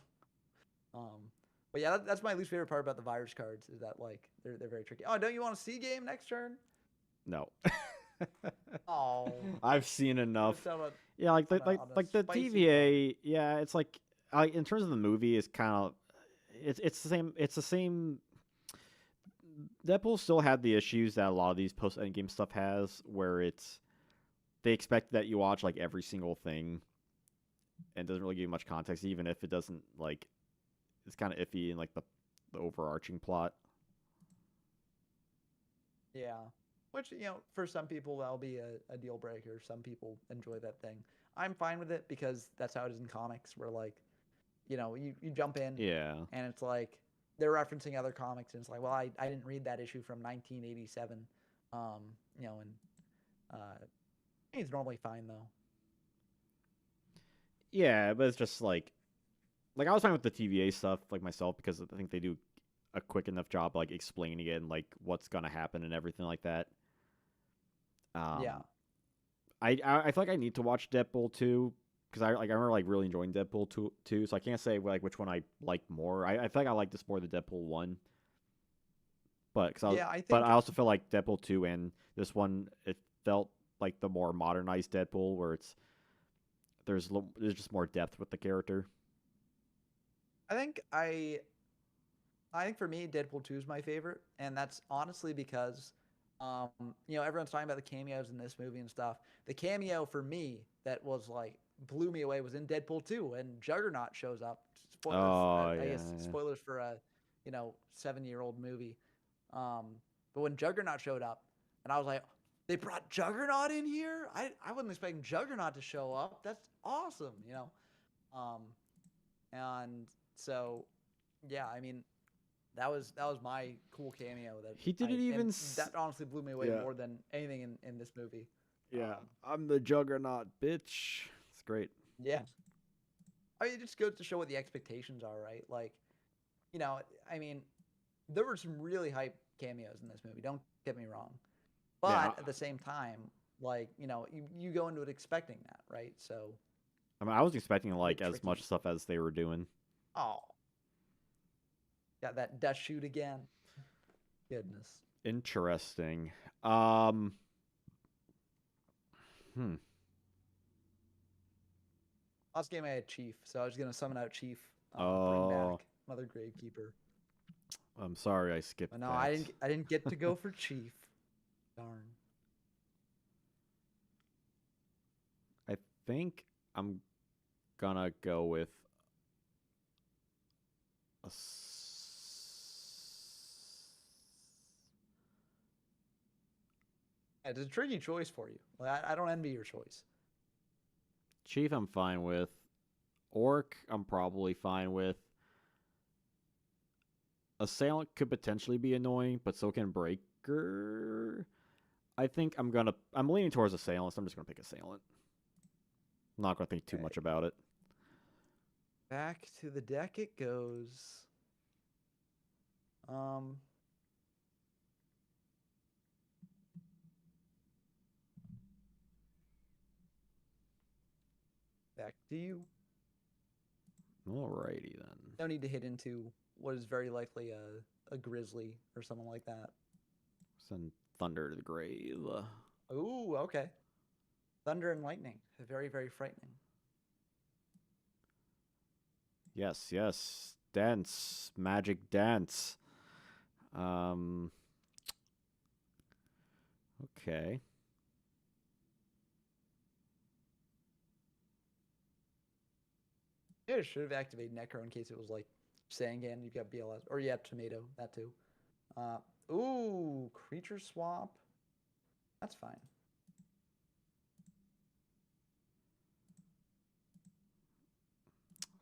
um, but yeah, that's my least favorite part about the virus cards is that like they're very tricky. Oh, don't you want to see game next turn? No. Oh, I've seen you enough. missed out Yeah, like on a like the spicy card. TVA. Yeah, it's like in terms of the movie, it's kind of it's the same. It's the same. Deadpool still had the issues that a lot of these post endgame stuff has, where it's they expect that you watch like every single thing and doesn't really give you much context, even if it doesn't like it's kind of iffy in like the overarching plot. Yeah, which for some people that'll be a deal breaker. Some people enjoy that thing. I'm fine with it because that's how it is in comics. Where like you jump in Yeah, and it's like they're referencing other comics and it's like, well, I didn't read that issue from 1987. um and it's normally fine though. yeah, but it's just like I was fine with the TVA stuff like myself because I think they do a quick enough job like explaining it and like what's gonna happen and everything like that. Yeah. Um, I feel like I need to watch Deadpool 2 because I remember like really enjoying Deadpool 2, so I can't say like which one I like more. I feel like I like this more the Deadpool 1, Yeah, I but I think also feel like Deadpool 2 and this one it felt like the more modernized Deadpool where it's there's just more depth with the character. I think I I think for me, Deadpool 2 is my favorite, and that's honestly because, um, everyone's talking about the cameos in this movie and stuff. The cameo for me that was like blew me away was in Deadpool 2, and Juggernaut shows up. Spoilers, Oh I yeah, guess yeah. spoilers for a 7-year-old movie. Um, but when Juggernaut showed up, and I was like, they brought Juggernaut in here. I wasn't expecting Juggernaut to show up. That's awesome. Um, and so yeah, I mean that was my cool cameo that He didn't even that honestly blew me away yeah. more than anything in this movie. Yeah, Um, I'm the Juggernaut, bitch. It's great. yeah, I mean, it just goes to show what the expectations are, right? Like, you know, I mean, there were some really hype cameos in this movie. Don't get me wrong, Yeah, but at the same time, like, you go into it expecting that, right? So I mean, I was expecting a like bit as much tricky. stuff as they were doing. Oh, got that dust shoot again. Goodness. Interesting. Um, hmm. Last game I had Chief, so I was gonna summon out Chief, bring Oh, back Mother Gravekeeper. I'm sorry I skipped But no, that. I didn't get to go for Chief. Darn. I think I'm gonna go with a It's a tricky choice for you. Like, I don't envy your choice. Chief. I'm fine with. Orc. I'm probably fine with. Assailant could potentially be annoying, but so can Breaker. I think I'm leaning towards Assailant, so I'm just gonna pick Assailant. I'm not gonna think too Okay. much about it. Back to the deck it goes. Um, Back to you. Alrighty then. No need to hit into what is very likely a grizzly or something like that. Send Thunder to the grave. Ooh, okay. Thunder and lightning. Very, very frightening. Yes, yes. Dance. Magic dance. Um. Okay. Yeah, it should have activated Necro in case it was like Sangan. You've got BLS. Or yeah, Tomato. That too. Ooh, creature swap. That's fine.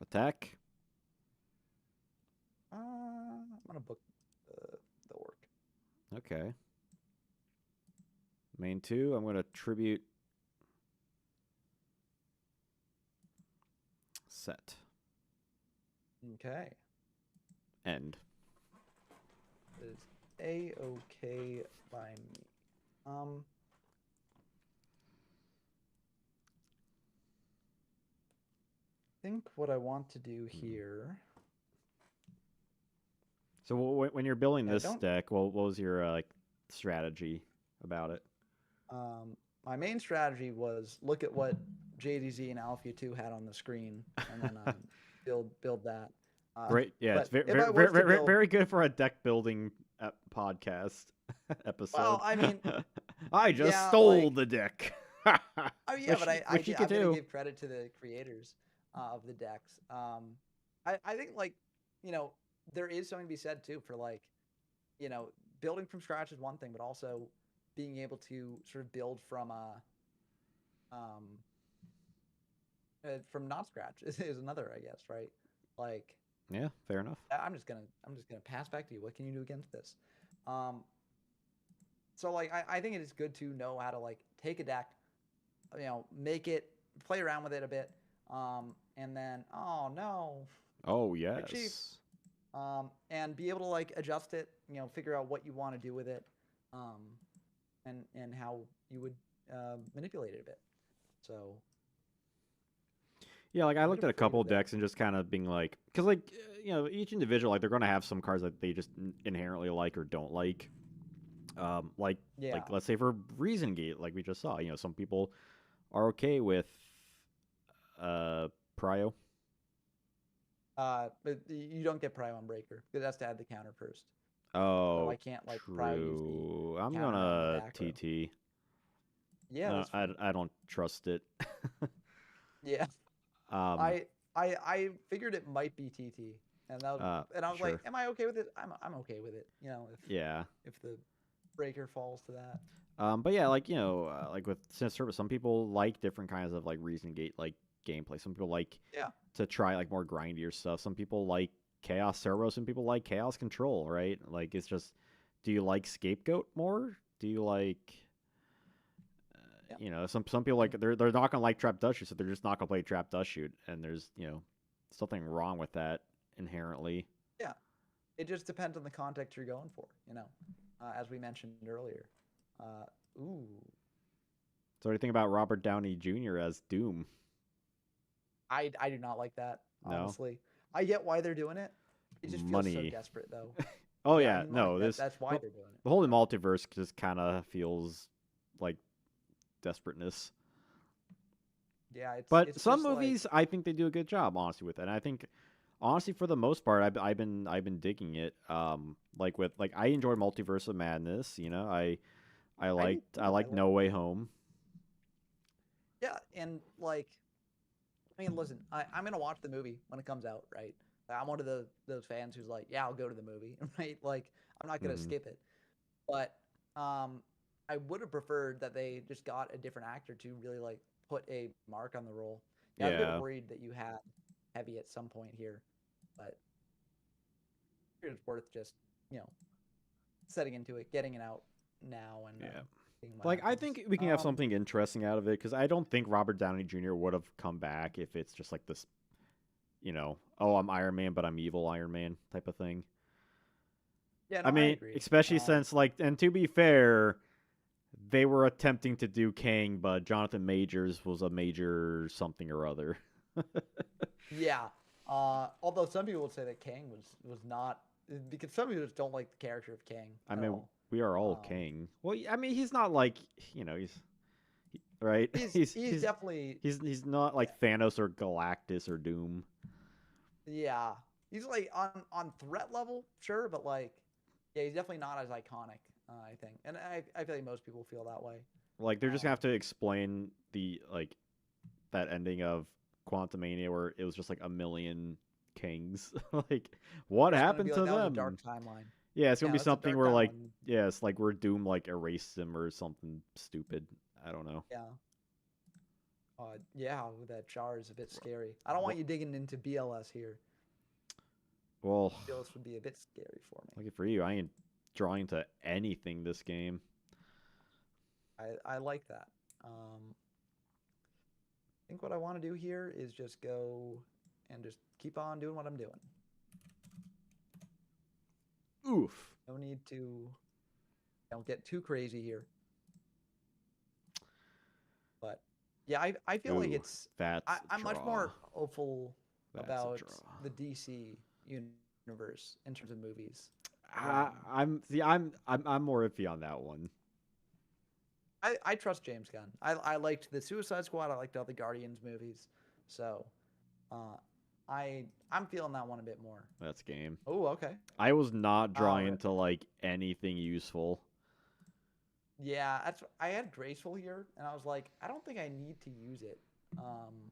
Attack. I'm gonna book the orc. Okay. Main 2, I'm going to tribute set. Okay. End. It is A-okay by me. I think what I want to do here. So when you're building Yeah, this don't- deck, what was your like strategy about it? My main strategy was look at what JDZ and Alpha 2 had on the screen, and then build that. Great, yeah, it's but very if I very was to very, build, very good for a deck building podcast episode. well, I mean, I just yeah, stole like, the deck. oh yeah, but which you I'm could gonna do. give credit to the creators of the decks. I think like there is something to be said too for like building from scratch is one thing, but also being able to sort of build from not scratch is another, I guess, right? Like, Yeah, fair enough. I'm just gonna pass back to you. What can you do against this? So like I think it is good to know how to like take a deck, make it, play around with it a bit, and then oh no, Oh my chief, yes. and be able to like adjust it, figure out what you want to do with it, and how you would manipulate it a bit. So Yeah, like I a bit looked of at a couple freedom there. decks and just kind of being like, because like each individual, like they're going to have some cards that they just inherently like or don't like. Like Yeah. let's say for Reason Gate, like we just saw, some people are okay with Prio. But you don't get Prio on Breaker because that's to add the counter first. So Oh, I can't like Prio use true. the I'm counter on the gonna back row. TT. Yeah, No, that's fine. I don't trust it. Yeah, um, I figured it might be TT, and I was like, sure. am I okay with it? I'm okay with it. Yeah. If the Breaker falls to that. But yeah, like like with Sinister, some people like different kinds of like Reason Gate like gameplay. Some people like Yeah. to try like more grindier stuff. Some people like Chaos Servo. Some people like Chaos Control. Right? Like it's just, do you like Scapegoat more? Do you like Yeah. some people like they're not gonna like Trap Dust Shoot, so they're just not gonna play Trap Dust Shoot, and there's something wrong with that inherently. Yeah. It just depends on the context you're going for. As we mentioned earlier. Ooh. So what do you think about Robert Downey Jr. as Doom? I do not like that, No, honestly. I get why they're doing it. It just feels so money. desperate, though. Oh Yeah, I yeah, mean, no, money. this That's why they're doing it. the whole multiverse just kind of feels like desperateness. Yeah, But it's some just like, movies, I think they do a good job, honestly, with it. And I think, honestly, for the most part, I've been digging it. Like with like I enjoy Multiverse of Madness. I I do liked I too. liked No Way Home. Yeah, and like, I mean, listen, I'm gonna watch the movie when it comes out, right? I'm one of those fans who's like, yeah, I'll go to the movie, right? Like, I'm not gonna Hmm. skip it. But I would have preferred that they just got a different actor to really like put a mark on the role. Yeah, I was a bit Yeah, worried that you had Heavy at some point here, but it's worth just you know setting into it, getting it out now, and yeah. seeing what Like I happens. think we can have something interesting out of it because I don't think Robert Downey Jr. would have come back if it's just like this, oh, I'm Iron Man, but I'm evil Iron Man type of thing. Yeah, I no, I mean, agree. especially since like, and to be fair, they were attempting to do Kang, but Jonathan Majors was a major something or other. Yeah. Although some people would say that Kang was not, because some people just don't like the character of Kang I at mean, all. we are all Um, Kang. Well, I mean, he's not like he's right. he's he's he's he's definitely he's not yeah, like Thanos or Galactus or Doom. yeah. He's like on threat level, sure, but like yeah, he's definitely not as iconic. I think, and I feel like most people feel that way. Like they're just gonna Um, have to explain the like that ending of Quantumania where it was just like a million kings. Like what it's gonna be happened like to that was a dark them? timeline. Yeah, it's gonna Yeah, be that's a something dark where like timeline. yeah, it's like where Doom like erased them or something stupid. I don't know. Yeah. Yeah, that jar is a bit scary. I don't want What? you digging into BLS here. Well, BLS would be a bit scary for me. lucky for you, I ain't drawing to anything this game. I like that. I think what I want to do here is just go and just keep on doing what I'm doing. Oof. No need to don't get too crazy here. But yeah, I feel like Ooh, it's that's a I'm much draw. more hopeful That's a about draw. the DC universe in terms of movies. I, I'm see. I'm more iffy on that one. I trust James Gunn. I liked the Suicide Squad. I liked all the Guardians movies. So uh, I'm feeling that one a bit more. That's game. Oh, okay. I was not Right. drawing to like anything useful. Yeah, I had graceful here, and I was like, I don't think I need to use it. Um,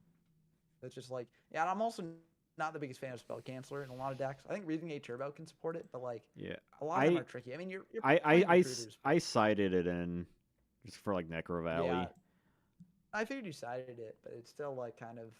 it's just like, yeah, and I'm also not the biggest fan of Spell Canceller in a lot of decks. I think Breathing A Turbo can support it, but like Yeah, a lot of them I are tricky. I mean, you're I I playing I, s- recruiters. I cited it in just for like Necro Yeah, Valley. I figured you cited it, but it's still like kind of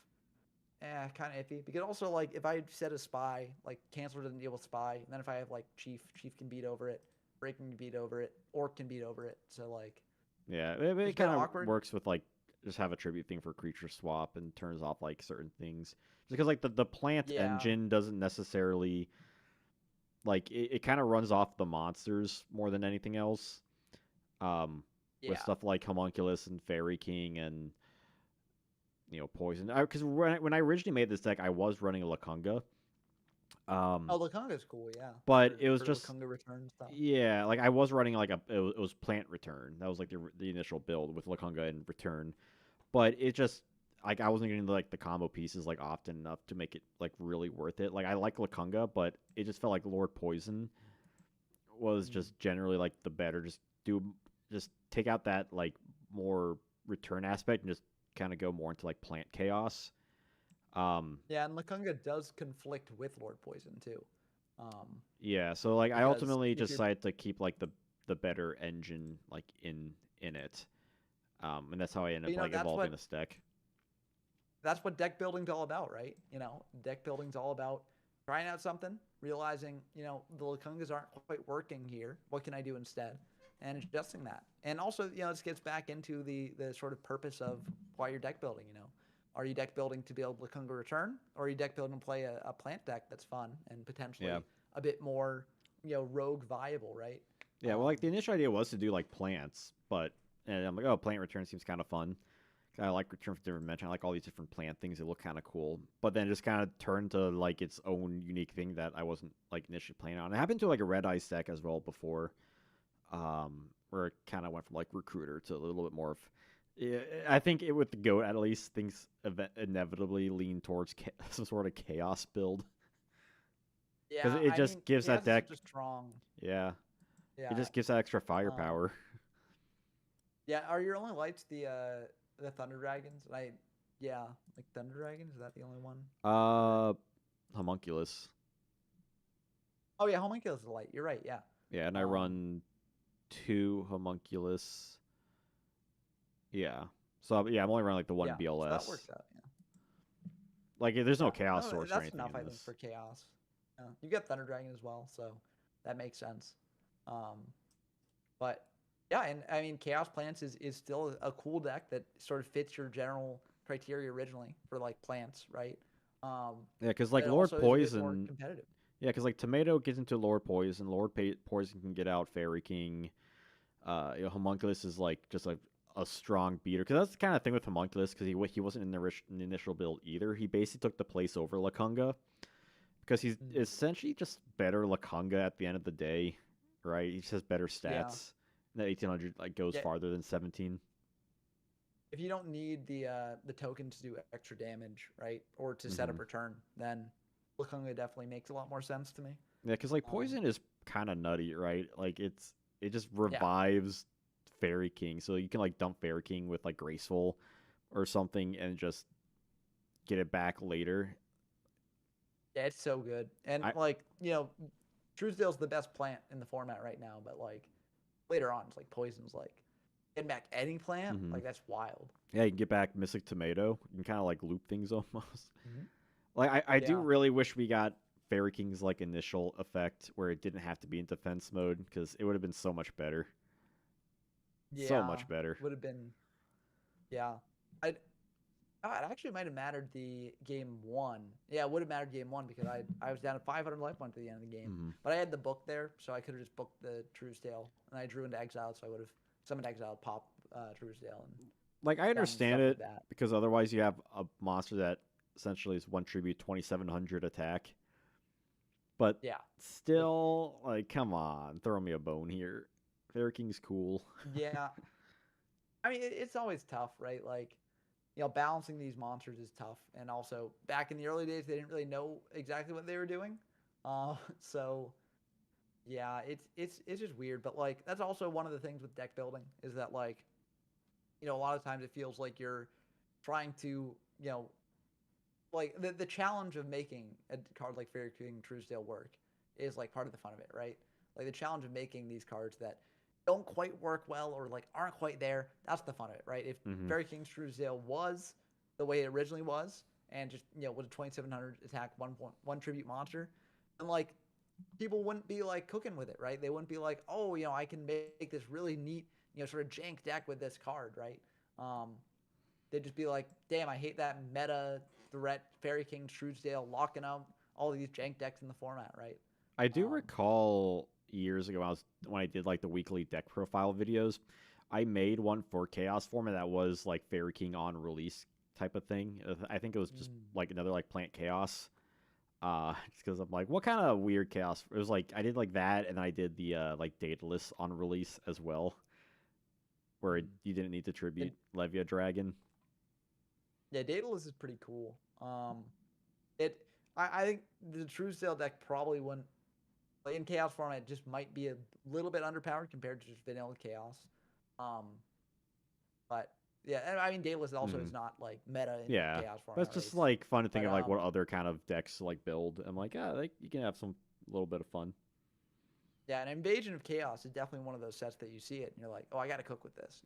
iffy. Because also like if I set a spy, like Canceller doesn't deal with spy, and then if I have like Chief can beat over it, Breaking can beat over it, Orc can beat over it. So like Yeah, it it's kind kind of of awkward. works with like just have a tribute thing for creature swap and turns off like certain things. Just because like the plant Yeah, engine doesn't necessarily like it kind of runs off the monsters more than anything else. With yeah. stuff like Homunculus and Fairy King and poison. Because when I originally made this deck, I was running a Lakunga. Um, Oh, Lakonga's cool. Yeah, but it was for just Lakonga return stuff. yeah, like I was running like it was plant return. That was like the initial build with Lakunga and return. But it just like I wasn't getting like the combo pieces like often enough to make it like really worth it. Like I like Lakunga, but it just felt like Lord Poison was Mm. just generally like the better. Just take out that like more return aspect and just kind of go more into like plant chaos. Um, Yeah, and Lakonga does conflict with Lord Poison too, um, yeah, so like I because ultimately if just you're decided to keep like the better engine like in it. And that's how I ended but, up like that's evolving what this deck. deck building's all about, right? Deck building's all about trying out something, realizing the Lakongas aren't quite working here. What can I do instead? And adjusting that. And also, this gets back into the sort of purpose of why you're deck building. Are you deck building to be able to Lakonga return, or are you deck building to play a plant deck that's fun and Yeah. potentially a bit more rogue viable, right? Yeah, well, Um, like the initial idea was to do like plants, but and I'm like, oh, plant return seems kind of fun. I like return from different dimension. I like all these different plant things. They look kind of cool. But then it just kind of turned to like its own unique thing that I wasn't like initially planning on. It happened to like a red ice deck as well before, where it kind of went from like recruiter to a little bit more of. Yeah, I think with the goat at least things inevitably lean towards some sort of chaos build because yeah, it I just mean, gives that chaos is deck. such a strong. Yeah, it Yeah. just gives that extra Um, firepower. Yeah, are your only lights the Thunder Dragons? Yeah, like Thunder Dragons, is that the only one? Or Uh, Homunculus. oh yeah, Homunculus is a light. You're right, yeah. Yeah, and I Um run two Homunculus. Yeah. So yeah, I'm only running like the one yeah, so that BLS. works out, yeah. Like there's no Yeah. chaos No, source or that's anything enough in I think this. for chaos. Yeah. You got Thunder Dragon as well, so that makes sense. Um but yeah, and I mean Chaos Plants is still a cool deck that sort of fits your general criteria originally for like plants, right? Yeah, because but like it Lord also is a bit more Poison. competitive. Yeah, because like Tomato gets into Lord Poison. Poison can get out Fairy King. Homunculus is like just like a strong beater. Because that's the kind of thing with Homunculus. Because he wasn't in the initial build either. He basically took the place over Lakunga. Because he's Mm. essentially just better Lakunga at the end of the day, right? He just has better Yeah. stats. That 1800 like goes Yeah. farther than 17. If you don't need the token to do extra damage, right, or to set Mm-hmm. up return, then Lakunga definitely makes a lot more sense to me. Yeah, because like Um, poison is kind of nutty, right? Like it just yeah, revives Fairy King, so you can like dump Fairy King with like Graceful or something and just get it back later. yeah, it's so good. And I like Truesdale's the best plant in the format right now, but like later on, it's like Poison's like getting back any plant, mm-hmm. like that's wild. Yeah, you can get back Mystic Tomato. You can kind of like loop things almost. Mm-hmm. Like I do Yeah, really wish we got Fairy King's like initial effect where it didn't have to be in defense mode because it would have been so much better. So yeah, much better. would have been. Yeah, I it actually might have mattered the game one. Yeah, it would have mattered game one because I was down to 500 life points at the end of the game, Mm-hmm. but I had the book there, so I could have just booked the Truesdale, and I drew into Exile, so I would have summoned Exile, pop Truesdale, and Like I done understand stuff with it that. because otherwise you have a monster that essentially is one tribute 2700 attack. But Yeah, with still, like, come on, throw me a bone here. Fairy King's cool. yeah, I mean it's always tough, right? Like balancing these monsters is tough, and also back in the early days they didn't really know exactly what they were doing, so yeah, it's just weird. But like that's also one of the things with deck building is that like a lot of times it feels like you're trying to, like the challenge of making a card like Fairy King Truesdale work is like part of the fun of it, right? Like the challenge of making these cards that don't quite work well or like aren't quite there, that's the fun of it, right? If Mm-hmm. Fairy King Truesdale was the way it originally was and just, was a 2700 attack, 1 tribute monster, then like people wouldn't be like cooking with it, right? They wouldn't be like, oh, I can make this really neat, sort of jank deck with this card, right? Um, they'd just be like, damn, I hate that meta threat Fairy King Truesdale locking up all these jank decks in the format, right? I do Um, recall years ago when I did like the weekly deck profile videos, I made one for Chaos format that was like Fairy King on release type of thing. I think it was just mm, like another like Plant Chaos. Because I'm like, what kind of weird chaos? It was like I did like that, and I did the like Daedalus on release as well, where mm. you didn't need to And tribute Levia Dragon. yeah, Daedalus is pretty cool. It I think the Truesdale deck probably wouldn't, like, in Chaos format, it just might be a little bit underpowered compared to just vanilla Chaos. Um, but yeah, and I mean Daedalus also Mm-hmm. is not like meta in Yeah, Chaos but format, it's right? just like fun to think But of like what other kind of decks to like build. I'm like, yeah, like you can have some little bit of fun. yeah, an Invasion of Chaos is definitely one of those sets that you see it and you're like, oh, I got to cook with this.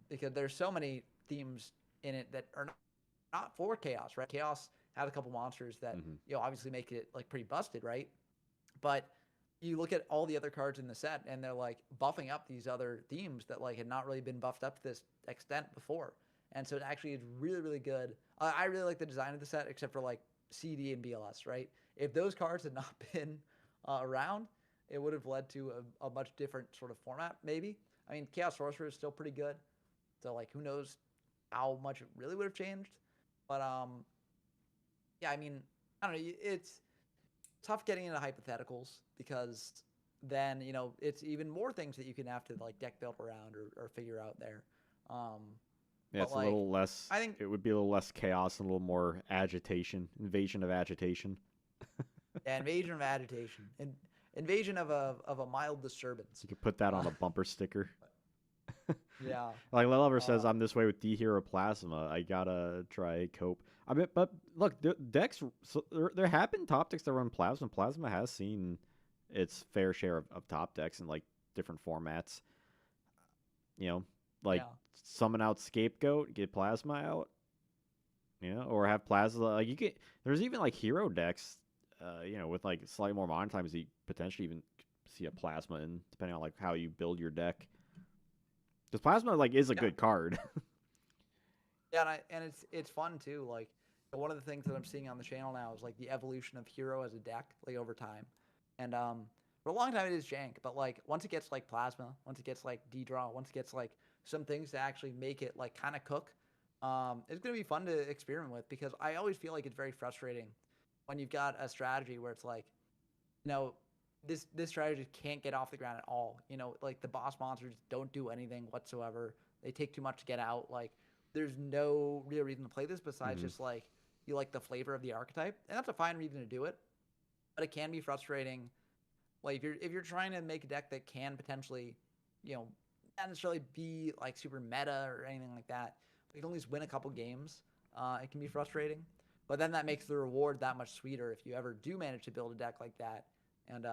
Because there's so many themes in it that are not for Chaos, right? Chaos had a couple monsters that Mm-hmm. obviously make it like pretty busted, right? But you look at all the other cards in the set and they're like buffing up these other themes that like had not really been buffed up to this extent before. And so it actually is really, really good. I really like the design of the set, except for like CD and BLS, right? If those cards had not been around, it would have led to a much different sort of format, maybe. I mean, Chaos Sorcerer is still pretty good. So like, who knows how much it really would have changed? But yeah, I mean, I don't know. It's tough getting into hypotheticals because then it's even more things that you can have to like deck build around or figure out there. Um, Yeah, but it's a like little less. I think It would be a little less chaos and a little more agitation, invasion of agitation. yeah, invasion of agitation and invasion of a mild disturbance. You could put that Uh, on a bumper sticker. yeah. Like Lover says, Uh, I'm this way with D Hero Plasma. I gotta try cope. I mean, but look, decks. So there have been top decks that run Plasma. Plasma has seen its fair share of top decks in like different formats. You know, like yeah. summon out Scapegoat, get Plasma out. Or have Plasma. Like you get. There's even like hero decks. With like slightly more modern times, you potentially even see a Plasma in, depending on like how you build your deck. Because Plasma like is a Yeah. good card. Yeah, and it's fun too. Like one of the things that I'm seeing on the channel now is like the evolution of hero as a deck, like over time. And for a long time it is jank, but like once it gets like plasma, once it gets like D-draw, once it gets like some things to actually make it like kind of cook, it's gonna be fun to experiment with because I always feel like it's very frustrating when you've got a strategy where it's like, you know, this strategy can't get off the ground at all. You know, like the boss monsters don't do anything whatsoever. They take too much to get out. Like there's no real reason to play this besides Hmm. just like you like the flavor of the archetype, and that's a fine reason to do it. But it can be frustrating. Like if you're trying to make a deck that can potentially, you know, not necessarily be like super meta or anything like that, but you can at least win a couple games. It can be frustrating, but then that makes the reward that much sweeter if you ever do manage to build a deck like that, and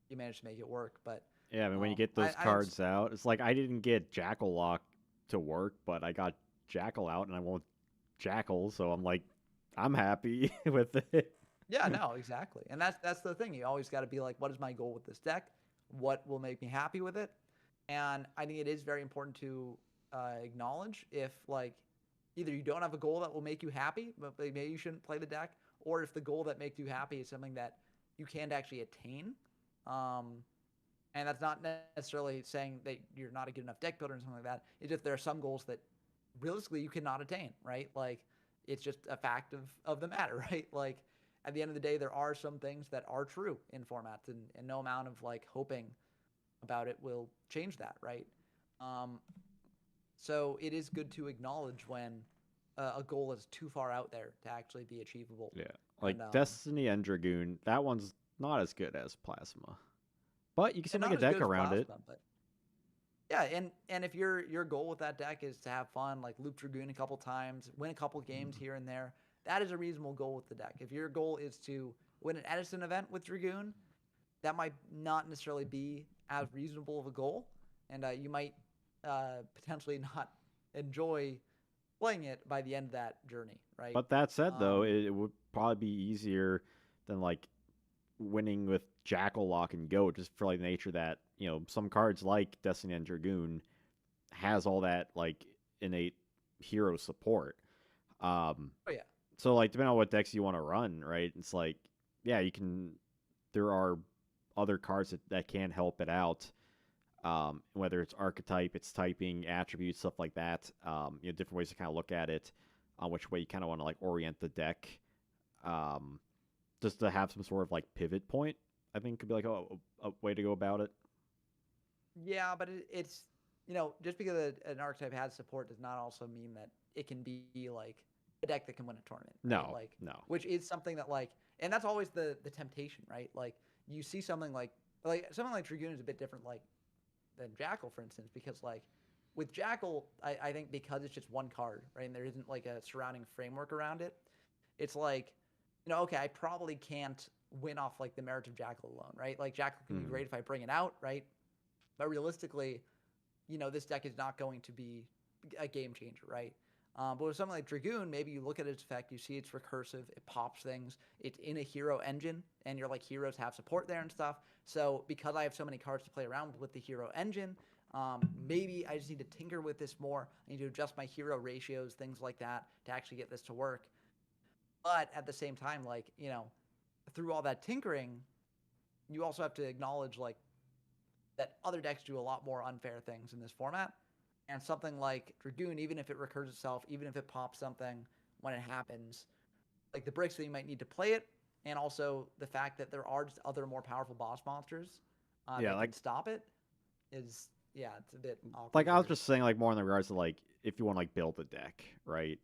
you manage to make it work. But Yeah, I mean, when you get those I think cards out, it's like I didn't get Jackal Lock to work, but I got Jackal out, and I want Jackal, so I'm like, I'm happy with it. yeah, no, exactly, and that's the thing. You always got to be like, what is my goal with this deck? What will make me happy with it? And I think it is very important to acknowledge if like either you don't have a goal that will make you happy, but maybe you shouldn't play the deck, or if the goal that makes you happy is something that you can't actually attain. Um, and that's not necessarily saying that you're not a good enough deck builder or something like that. It's just there are some goals that realistically you cannot attain, right? Like it's just a fact of the matter, right? Like at the end of the day, there are some things that are true in formats, and no amount of like hoping about it will change that, right? Um, so it is good to acknowledge when a goal is too far out there to actually be achievable. Yeah, like And Destiny and Dragoon, that one's not as good as Plasma, but you can still make not a as good deck as around it. Plasma, but yeah, and if your goal with that deck is to have fun, like loop Dragoon a couple times, win a couple games here and there, that is a reasonable goal with the deck. If your goal is to win an Edison event with Dragoon, that might not necessarily be as reasonable of a goal, and you might potentially not enjoy playing it by the end of that journey, right? But that said, though, Um, it would probably be easier than like winning with Jackal Lock and Go, just for like the nature that some cards like Destiny and Dragoon has all that like innate hero support. Um, oh yeah, so like depending on what decks you want to run, right? It's like yeah, you can. There are other cards that can help it out. Whether it's archetype, it's typing, attributes, stuff like that. Different ways to kind of look at it, on which way you kind of want to like orient the deck, um, just to have some sort of like pivot point. I think could be like a way to go about it. yeah, but it's just because an archetype has support does not also mean that it can be like a deck that can win a tournament, right? No, Like, no. which is something that like, and that's always the temptation, right? Like you see something like something like Dragoon is a bit different, like than Jackal, for instance, because like with Jackal, I think because it's just one card, right, and there isn't like a surrounding framework around it, it's like, okay, I probably can't win off like the merits of Jackal alone, right? Like Jackal can be Hmm. great if I bring it out, right? But realistically, this deck is not going to be a game changer, right? But with something like Dragoon, maybe you look at its effect, you see it's recursive, it pops things, it's in a hero engine, and you're like, heroes have support there and stuff. So because I have so many cards to play around with the hero engine, maybe I just need to tinker with this more. I need to adjust my hero ratios, things like that, to actually get this to work. But at the same time, like, through all that tinkering, you also have to acknowledge like that other decks do a lot more unfair things in this format. And something like Dragoon, even if it recurs itself, even if it pops something when it happens, like the bricks that you might need to play it, and also the fact that there are just other more powerful boss monsters Yeah, that like can stop it is, yeah, it's a bit like awkward I was there. just saying like more in the regards to like if you want to like build a deck, right?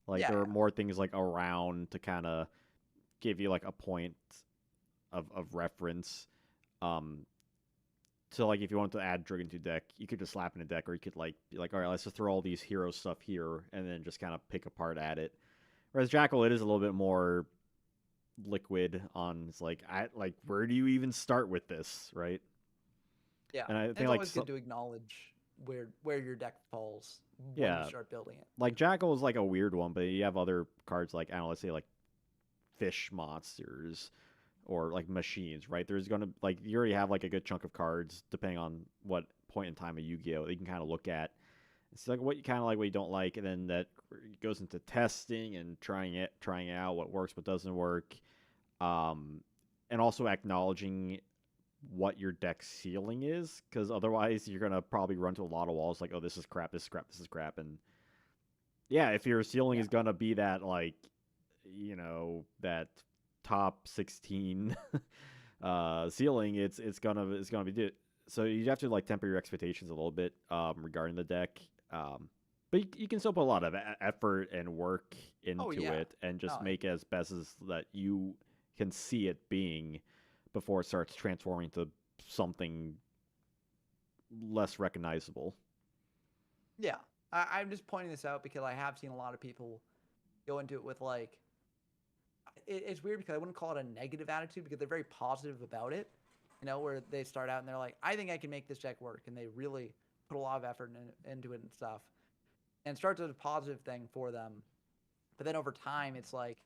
Like Yeah, there are yeah. more things like around to kind of give you like a point of reference. Um, so like if you wanted to add Dragon to deck, you could just slap in a deck, or you could like be like, all right, let's just throw all these hero stuff here, and then just kind of pick apart at it. Whereas Jackal, it is a little bit more liquid on. It's like I like where do you even start with this, right? Yeah. And I And think it's like always good to acknowledge where your deck falls when you yeah, start building it. like Jackal is like a weird one, but you have other cards like I don't know, let's say like fish monsters or like machines, right? There's gonna like you already have like a good chunk of cards depending on what point in time of Yu-Gi-Oh that you can kind of look at It's like what you kind of like, what you don't like, and then that goes into testing and trying out what works, what doesn't work, um, and also acknowledging what your deck ceiling is, because otherwise you're gonna probably run to a lot of walls like, oh, this is crap, this is crap, this is crap, and yeah, if your ceiling Yeah. is gonna be that like, that top 16 ceiling, it's gonna be so you have to like temper your expectations a little bit regarding the deck. But you can still put a lot of effort and work Oh into yeah. it and just No, make it as best as that you can see it being before it starts transforming to something less recognizable. yeah. I'm just pointing this out because I have seen a lot of people go into it with like it's weird because I wouldn't call it a negative attitude because they're very positive about it. Where they start out and they're like, I think I can make this deck work, and they really put a lot of effort into it and stuff, and it starts as a positive thing for them. But then over time, it's like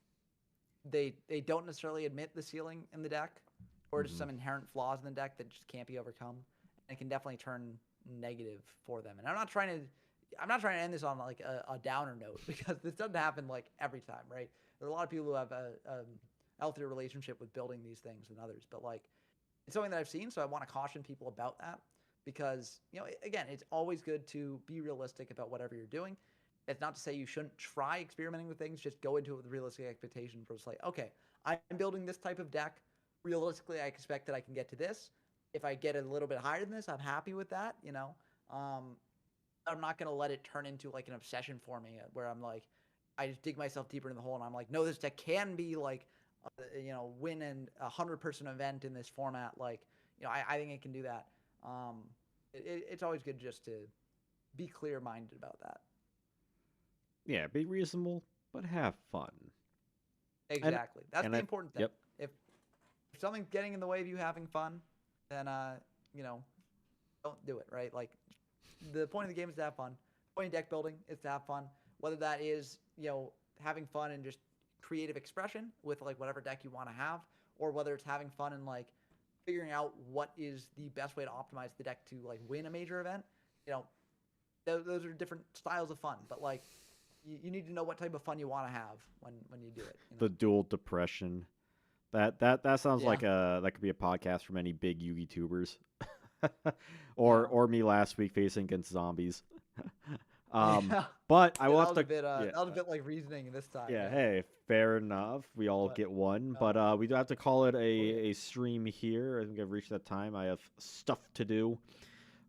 they don't necessarily admit the ceiling in the deck, or just Hmm. some inherent flaws in the deck that just can't be overcome, and it can definitely turn negative for them. And I'm not trying to end this on like a downer note because this doesn't happen like every time, right? There are a lot of people who have a healthier relationship with building these things than others, but like it's something that I've seen, so I want to caution people about that because again, it's always good to be realistic about whatever you're doing. It's not to say you shouldn't try experimenting with things. Just go into it with realistic expectations. For it's like, okay, I'm building this type of deck. Realistically, I expect that I can get to this. If I get a little bit higher than this, I'm happy with that. I'm not gonna let it turn into like an obsession for me where I'm like, I just dig myself deeper in the hole and I'm like, no, this deck can be like, win an 100-person event in this format. Like, I think it can do that. Um, it's always good just to be clear minded about that. Yeah, be reasonable, but have fun. And Exactly. That's and the I important thing. yep. If something's getting in the way of you having fun, then you know, don't do it, right? Like the point of the game is to have fun. The point of deck building is to have fun. Whether that is, having fun and just creative expression with like whatever deck you want to have, or whether it's having fun and like figuring out what is the best way to optimize the deck to like win a major event. You know, those are different styles of fun, but like you need to know what type of fun you want to have when you do it. The dual depression. That sounds Yeah. like that could be a podcast for many big Yugi tubers. or Yeah. or me last week facing against zombies. um, Yeah. but I Yeah, will that have was a to bit yeah. that was a bit like reasoning this time. Yeah, Yeah. hey, fair enough. We all But get one, uh, but we do have to call it oh yeah. a stream here. I think I've reached that time. I have stuff to do.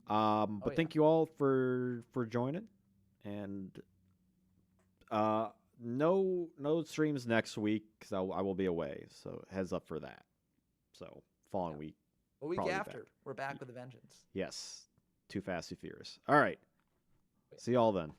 Oh But yeah. thank you all for joining, and uh, no streams next week because I will be away. So heads up for that. So Yeah. following week, A week probably back. after, we're back with a vengeance. Yes, too fast, too furious. All right, see y'all then.